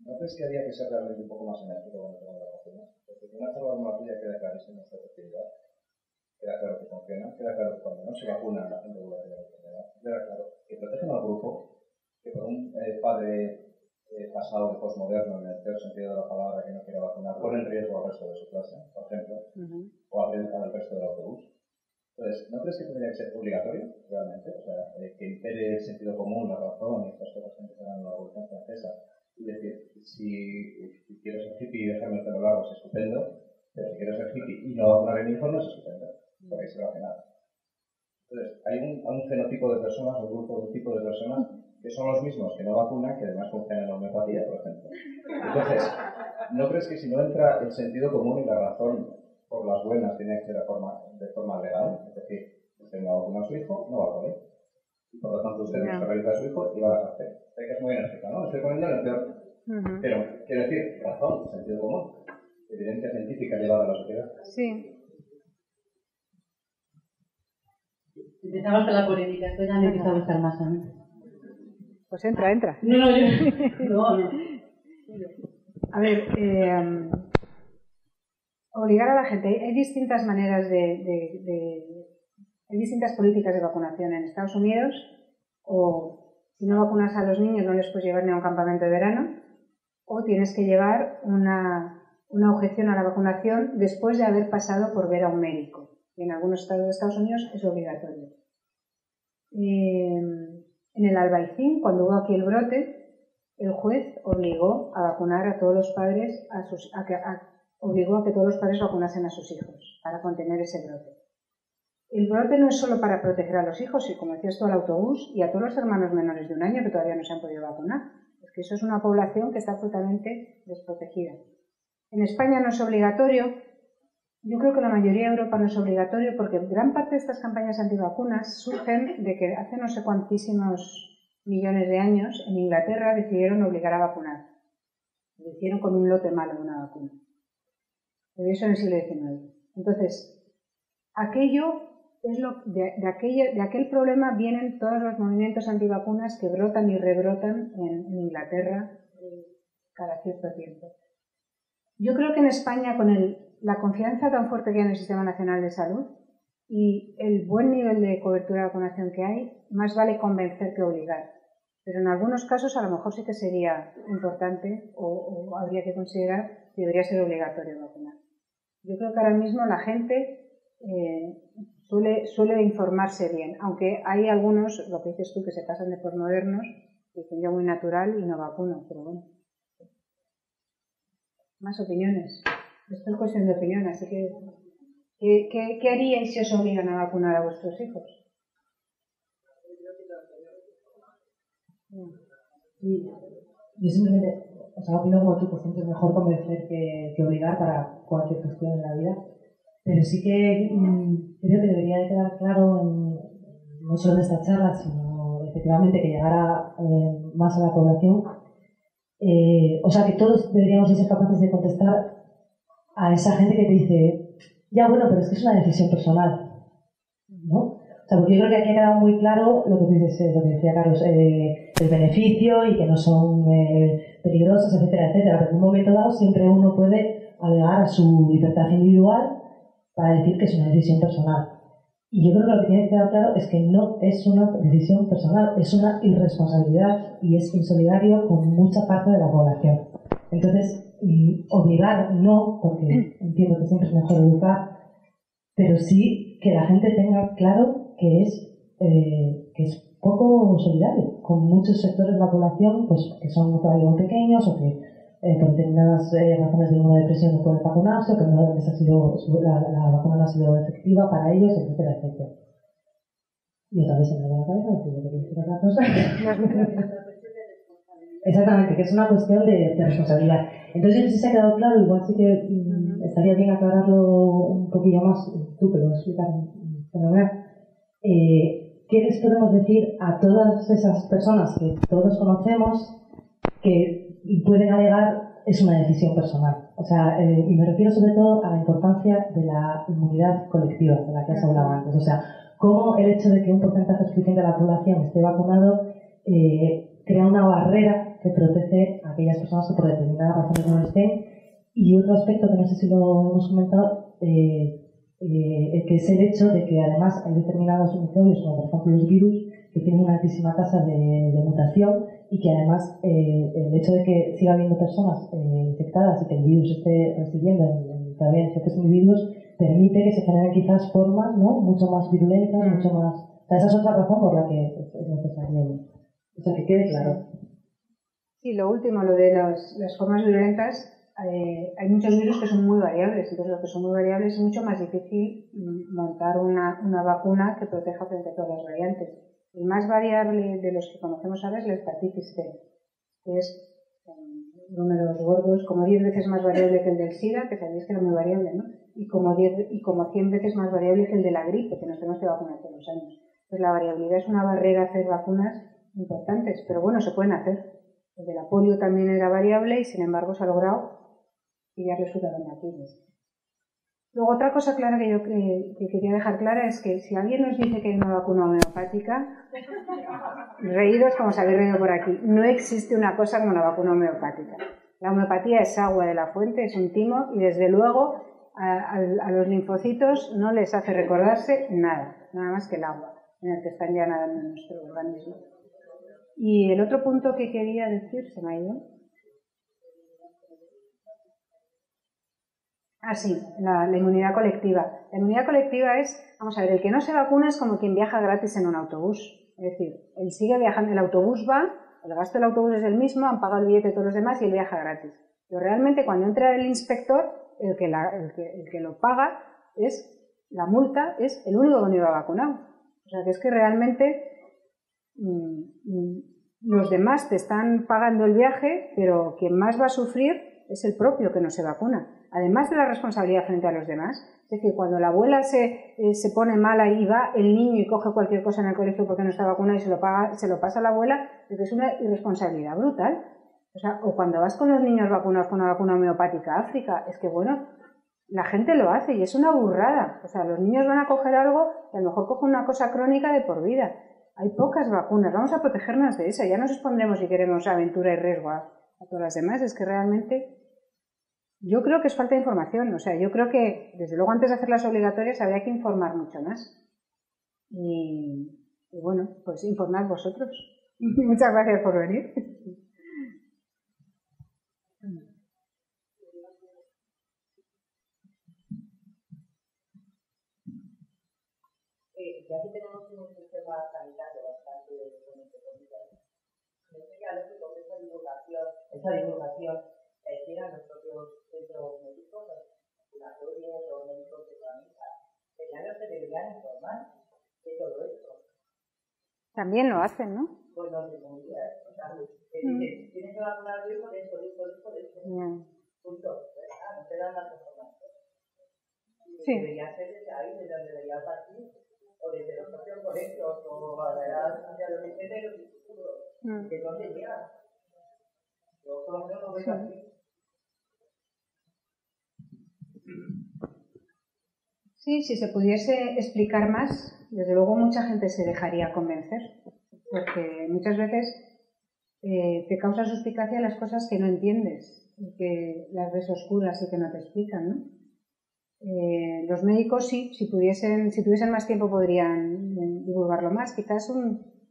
¿No crees que había que ser realmente un poco más enérgico con el tema de las vacunas? Porque en una charla como la tuya queda clarísima esta efectividad, queda claro que funciona, queda claro que cuando no se vacuna la gente vuelve a la enfermedad, queda claro que protegen al grupo, que por un padre pasado de postmoderno, en el peor sentido de la palabra, que no quiere vacunar, pone en riesgo al resto de su clase, por ejemplo, o al resto del autobús. Entonces, ¿no crees que tendría que ser obligatorio, realmente? O sea, que impere el sentido común, la razón, y estas cosas que empezaron en la Revolución Francesa. Es decir, si quiero ser hippie y dejarme el pelo largo es estupendo, pero si quiero ser hippie y no vacunar a mi hijo no es estupendo, porque ahí se va a cenar. Entonces, hay un fenotipo de personas, un tipo de personas que son los mismos que no vacunan, que además funcionan en la homeopatía, por ejemplo. Entonces, ¿no crees que si no entra el sentido común y la razón por las buenas tiene que ser de forma legal? Es decir, usted no va a vacunar a su hijo, no va a poder. Y por lo tanto, usted descarga a su hijo y va a la cárcel. Sé que es muy enérgica, ¿no? Estoy poniendo en el peor. Pero, quiero decir, razón, sentido común, evidencia científica llevada a la sociedad. Sí. Empezamos con la polémica, esto ya me empieza a gustar más a mí. Pues entra. No, yo... No. A ver, obligar a la gente. Hay distintas maneras hay distintas políticas de vacunación en Estados Unidos, o si no vacunas a los niños no les puedes llevar ni a un campamento de verano, o tienes que llevar una objeción a la vacunación después de haber pasado por ver a un médico. Y en algunos estados de Estados Unidos es obligatorio. En el Albaicín, cuando hubo aquí el brote, el juez obligó a vacunar a todos los padres, obligó a que todos los padres vacunasen a sus hijos para contener ese brote. El brote no es solo para proteger a los hijos, y como decías tú, al autobús y a todos los hermanos menores de 1 año que todavía no se han podido vacunar. Es que eso es una población que está absolutamente desprotegida. En España no es obligatorio. Yo creo que la mayoría de Europa no es obligatorio porque gran parte de estas campañas antivacunas surgen de que hace no sé cuantísimos millones de años en Inglaterra decidieron obligar a vacunar. Lo hicieron con un lote malo de una vacuna. Pero eso en el siglo XIX. Entonces, aquello de aquel problema vienen todos los movimientos antivacunas que brotan y rebrotan en Inglaterra cada cierto tiempo. Yo creo que en España, con la confianza tan fuerte que hay en el Sistema Nacional de Salud y el buen nivel de cobertura de vacunación que hay, más vale convencer que obligar. Pero en algunos casos a lo mejor sí que sería importante o habría que considerar si debería ser obligatorio vacunar. Yo creo que ahora mismo la gente suele informarse bien, aunque hay algunos, lo que dices tú, que se pasan de posmodernos, que dicen yo muy natural y no vacuno, pero bueno. Más opiniones. Esto es cuestión de opinión, así que ¿qué haríais si os obligan a vacunar a vuestros hijos? Sí, yo simplemente, opino como tú, por siempre es mejor convencer que obligar para cualquier cuestión en la vida, pero sí que creo que debería de quedar claro, no solo en esta charla, sino efectivamente que llegara más a la población, que todos deberíamos de ser capaces de contestar a esa gente que te dice, ya bueno, pero es que es una decisión personal, ¿no? Porque yo creo que aquí ha quedado muy claro lo que dices, lo que decía Carlos, el beneficio y que no son peligrosas, etcétera, etcétera. Pero en un momento dado siempre uno puede alegar a su libertad individual para decir que es una decisión personal. Y yo creo que lo que tiene que quedar claro es que no es una decisión personal, es una irresponsabilidad y es insolidario con mucha parte de la población. Entonces, obligar no, porque entiendo que siempre es mejor educar, pero sí que la gente tenga claro que es poco solidario con muchos sectores de la población pues, que son todavía muy pequeños o que por determinadas razones de inmunodepresión no pueden vacunarse o que no les ha sido, la vacuna no ha sido efectiva para ellos, etcétera, etcétera. Y otra vez se me da la cabeza, porque yo quería decir otra cosa. Exactamente, que es una cuestión de responsabilidad. Entonces, yo no sé si se ha quedado claro, igual sí que estaría bien aclararlo un poquillo más, tú que lo explicas fenomenal. ¿Qué les podemos decir a todas esas personas que todos conocemos que pueden alegar es una decisión personal? O sea, y me refiero sobre todo a la importancia de la inmunidad colectiva de la que has hablado antes. O sea, cómo el hecho de que un porcentaje suficiente de la población esté vacunado crea una barrera que protege a aquellas personas que por determinadas razones no estén. Y otro aspecto que no sé si lo hemos comentado, que es el hecho de que además hay determinados microbios, como por ejemplo los virus, que tienen una altísima tasa de mutación y que además el hecho de que siga habiendo personas infectadas y que el virus esté residiendo todavía en ciertos individuos permite que se generen quizás formas, ¿no?, mucho más virulentas, mucho más... O sea, esa es otra razón por la que es necesario. O sea, que quede claro. Sí, lo último, lo de las formas virulentas. Hay muchos virus que son muy variables, entonces los que son muy variables es mucho más difícil montar una vacuna que proteja frente a todas las variantes. El más variable de los que conocemos ahora es la hepatitis C, que es números gordos, como 10 veces más variable que el del SIDA, que sabéis que era muy variable, ¿no? Y como 100 veces más variable que el de la gripe, que nos tenemos que vacunar todos los años. Pues la variabilidad es una barrera a hacer vacunas importantes, pero bueno, se pueden hacer. El de la polio también era variable y sin embargo se ha logrado pillarle su talón de Aquiles. Luego, otra cosa clara que yo quería dejar clara es que si alguien nos dice que hay una vacuna homeopática, reídos como se habéis reído por aquí, no existe una cosa como una vacuna homeopática. La homeopatía es agua de la fuente, es un timo y desde luego a los linfocitos no les hace recordarse nada más que el agua en el que están ya nadando en nuestro organismo. Y el otro punto que quería decir, se me ha ido. Ah, sí, la inmunidad colectiva. La inmunidad colectiva es, vamos a ver, el que no se vacuna es como quien viaja gratis en un autobús. Es decir, él sigue viajando, el autobús va, el gasto del autobús es el mismo, han pagado el billete todos los demás y él viaja gratis. Pero realmente cuando entra el inspector, el que lo paga es, la multa es el único que no iba vacunado. O sea que es que realmente los demás te están pagando el viaje, pero quien más va a sufrir es el propio que no se vacuna. Además de la responsabilidad frente a los demás, es decir, cuando la abuela se pone mala y va el niño y coge cualquier cosa en el colegio porque no está vacunado y se lo pasa a la abuela, es una irresponsabilidad brutal. O sea, o cuando vas con los niños vacunados con una vacuna homeopática a África, es que bueno, la gente lo hace y es una burrada. O sea, los niños van a coger algo y a lo mejor cogen una cosa crónica de por vida. Hay pocas vacunas, vamos a protegernos de esa. Ya nos expondremos si queremos aventura y riesgo a todas las demás. Es que realmente yo creo que es falta de información. O sea, yo creo que desde luego antes de hacerlas obligatorias habría que informar mucho más. Y bueno, pues informad vosotros. Muchas gracias por venir. Ya que tenemos un sistema sanitario bastante bonito, no sería lógico que esa divulgación la hicieran los propios centros médicos, ambulatorios o médicos de familia. Serían los que deberían informar de todo esto. También lo hacen, ¿no? Pues no sé cómo días. O sea, tienen que vacunar de esto. Punto. No te dan las informaciones. Sí. Debería ser desde ahí, desde donde debería partir. O desde los propios colegios, o a los ingenieros y futuro, que no se llega. Yo por lo menos lo veo así. Sí, si se pudiese explicar más, desde luego mucha gente se dejaría convencer, porque muchas veces te causa suspicacia las cosas que no entiendes, y que las ves oscuras y que no te explican, ¿no? Los médicos sí, si tuviesen más tiempo podrían divulgarlo más. Quizás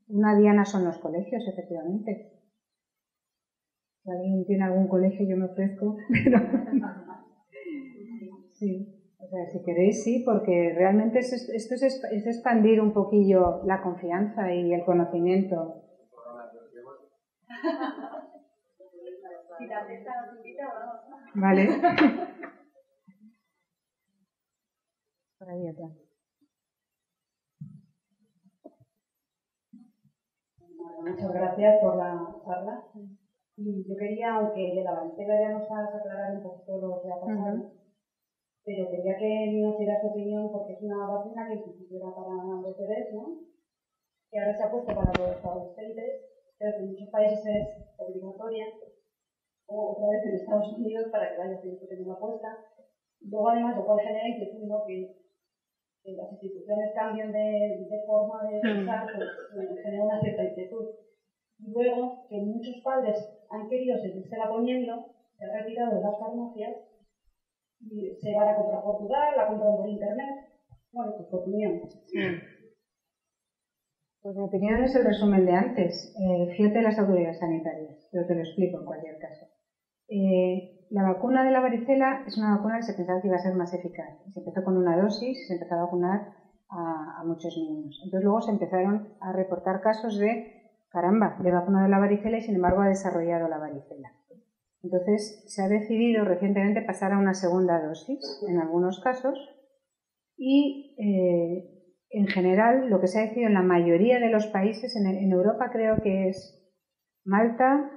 una diana son los colegios, efectivamente. Si alguien tiene algún colegio yo me ofrezco, pero sí, o sea, si queréis sí, porque realmente esto es expandir un poquillo la confianza y el conocimiento. Si la cesta nos invita, vamos. Vale. Por ahí atrás. Muchas gracias por la charla. Y yo quería, aunque de la varicela ya nos has aclarado un poco lo que ha pasado, pero quería que nos diera su opinión porque es una vacuna que en principio era para los bebés, ¿no? Y ahora se ha puesto para los adolescentes, pero que en muchos países es obligatoria, o otra vez en Estados Unidos para que vaya teniendo que tenerla puesta. Luego además lo cual genera inquietud, ¿no? Que las instituciones cambien de forma de pensar, pues genera una cierta inquietud. Y luego, que muchos padres han querido seguírsela poniendo, se han retirado de las farmacias y se van a comprar por Portugal, la compran por internet. Bueno, pues tu opinión. Pues mi opinión es el resumen de antes. Fíjate de las autoridades sanitarias, pero te lo explico en cualquier caso. La vacuna de la varicela es una vacuna que se pensaba que iba a ser más eficaz. Se empezó con una dosis y se empezó a vacunar a muchos niños. Entonces luego se empezaron a reportar casos de vacuna de la varicela y sin embargo ha desarrollado la varicela. Entonces se ha decidido recientemente pasar a una segunda dosis en algunos casos y en general lo que se ha decidido en la mayoría de los países, en Europa creo que es Malta,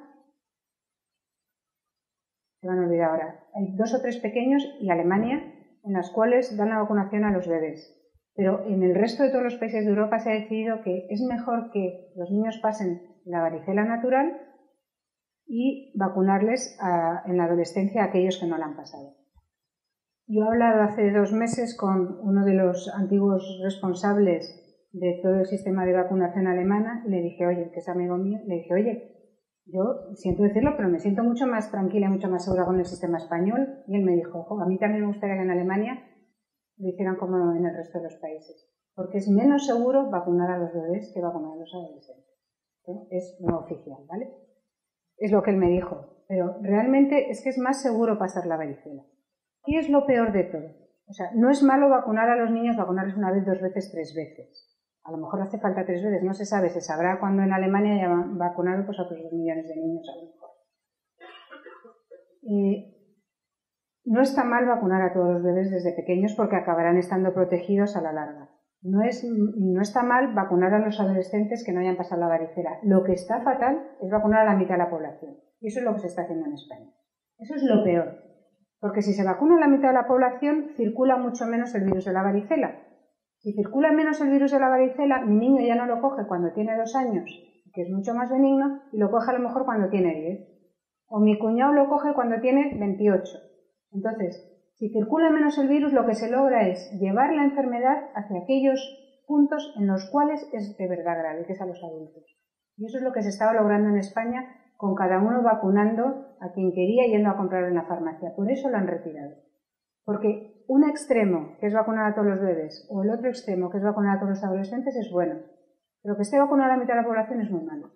se van a olvidar ahora, hay 2 o 3 pequeños y Alemania en las cuales dan la vacunación a los bebés. Pero en el resto de todos los países de Europa se ha decidido que es mejor que los niños pasen la varicela natural y vacunarles en la adolescencia a aquellos que no la han pasado. Yo he hablado hace 2 meses con uno de los antiguos responsables de todo el sistema de vacunación alemana y le dije, oye, que es amigo mío, le dije, oye, yo siento decirlo, pero me siento mucho más tranquila y mucho más segura con el sistema español. Y él me dijo, a mí también me gustaría que en Alemania lo hicieran como en el resto de los países, porque es menos seguro vacunar a los bebés que vacunar a los adolescentes. ¿No? Es no oficial, ¿vale? Es lo que él me dijo, pero realmente es que es más seguro pasar la varicela. ¿Qué es lo peor de todo? O sea, no es malo vacunar a los niños, vacunarles 1 vez, 2 veces, 3 veces. A lo mejor hace falta 3 veces, no se sabe, se sabrá cuando en Alemania ya han vacunado pues, a otros 2 millones de niños a lo mejor. No está mal vacunar a todos los bebés desde pequeños porque acabarán estando protegidos a la larga. No está mal vacunar a los adolescentes que no hayan pasado la varicela. Lo que está fatal es vacunar a la mitad de la población. Y eso es lo que se está haciendo en España. Eso es lo peor. Porque si se vacuna a la mitad de la población, circula mucho menos el virus de la varicela. Si circula menos el virus de la varicela, mi niño ya no lo coge cuando tiene 2 años, que es mucho más benigno, y lo coge a lo mejor cuando tiene 10. O mi cuñado lo coge cuando tiene 28. Entonces, Si circula menos el virus, lo que se logra es llevar la enfermedad hacia aquellos puntos en los cuales es de verdad grave, que es a los adultos. Y eso es lo que se estaba logrando en España, con cada uno vacunando a quien quería yendo a comprar en la farmacia. Por eso lo han retirado. Porque un extremo, que es vacunar a todos los bebés, o el otro extremo, que es vacunar a todos los adolescentes, es bueno. Pero que esté vacunada la mitad de la población es muy malo.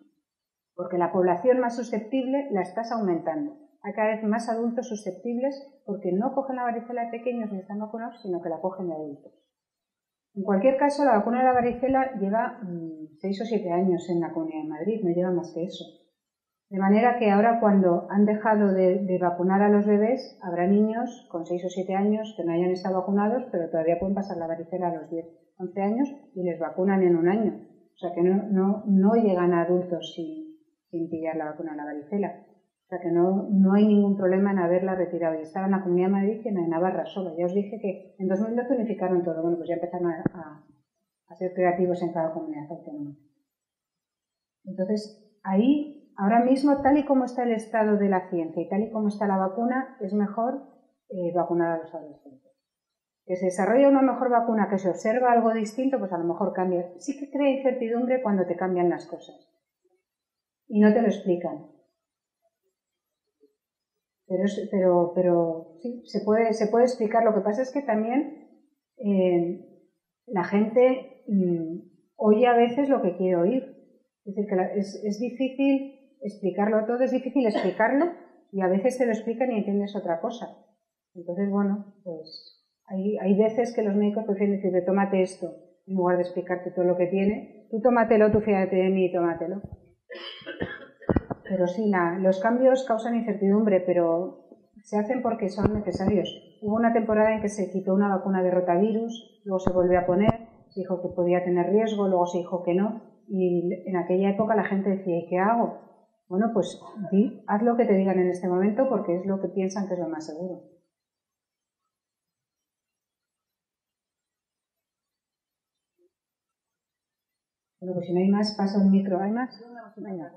Porque la población más susceptible la estás aumentando. Hay cada vez más adultos susceptibles porque no cogen la varicela de pequeños ni están vacunados, sino que la cogen de adultos. En cualquier caso, la vacuna de la varicela lleva 6 o 7 años en la Comunidad de Madrid, no lleva más que eso. De manera que ahora, cuando han dejado de vacunar a los bebés, habrá niños con 6 o 7 años que no hayan estado vacunados, pero todavía pueden pasar la varicela a los 10, 11 años y les vacunan en un año. O sea que no llegan a adultos sin pillar la vacuna de la varicela. O sea que no hay ningún problema en haberla retirado. Y estaba en la Comunidad de Madrid y en Navarra solo. Ya os dije que en 2012 unificaron todo. Bueno, pues ya empezaron a ser creativos en cada comunidad autónoma. Entonces, ahí, ahora mismo, tal y como está el estado de la ciencia y tal y como está la vacuna, es mejor vacunar a los adolescentes. Que se desarrolla una mejor vacuna, que se observa algo distinto, pues a lo mejor cambia. Sí que crea incertidumbre cuando te cambian las cosas. Y no te lo explican. Pero sí, se puede explicar. Lo que pasa es que también la gente oye a veces lo que quiere oír. Es decir, que es difícil explicarlo todo, es difícil explicarlo y a veces te lo explican y entiendes otra cosa. Entonces, bueno, pues hay veces que los médicos prefieren decirte tómate esto en lugar de explicarte todo lo que tiene. Tú tómatelo, tú fíjate de mí y tómatelo. Pero sí, los cambios causan incertidumbre, pero se hacen porque son necesarios. Hubo una temporada en que se quitó una vacuna de rotavirus, luego se volvió a poner, se dijo que podía tener riesgo, luego se dijo que no, y en aquella época la gente decía, ¿y qué hago? Bueno, pues haz lo que te digan en este momento porque es lo que piensan que es lo más seguro. Bueno, pues si no hay más, paso el micro. ¿Hay más? Venga.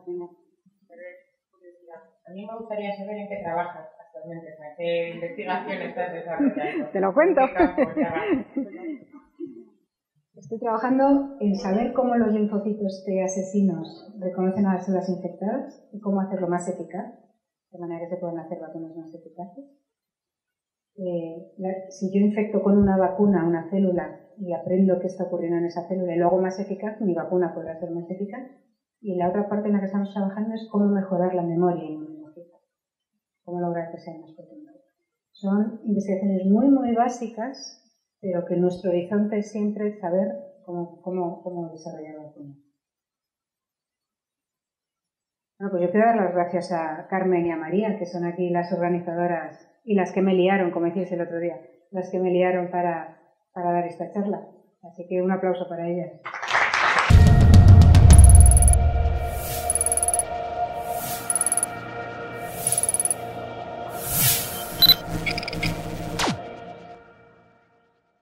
A mí me gustaría saber en qué trabajas actualmente, o sea, qué investigación estás desarrollando. Te lo cuento. Estoy trabajando en saber cómo los linfocitos T asesinos reconocen a las células infectadas y cómo hacerlo más eficaz, de manera que se puedan hacer vacunas más eficaces. Si yo infecto con una vacuna una célula y aprendo qué está ocurriendo en esa célula y lo hago más eficaz, mi vacuna podrá ser más eficaz. Y la otra parte en la que estamos trabajando es cómo mejorar la memoria inmunológica, cómo lograr que sea más potente. Son investigaciones muy, muy básicas, pero que nuestro horizonte es siempre saber cómo desarrollar la vacuna. Bueno, pues yo quiero dar las gracias a Carmen y a María, que son aquí las organizadoras y las que me liaron, como decíais el otro día, las que me liaron para dar esta charla. Así que un aplauso para ellas.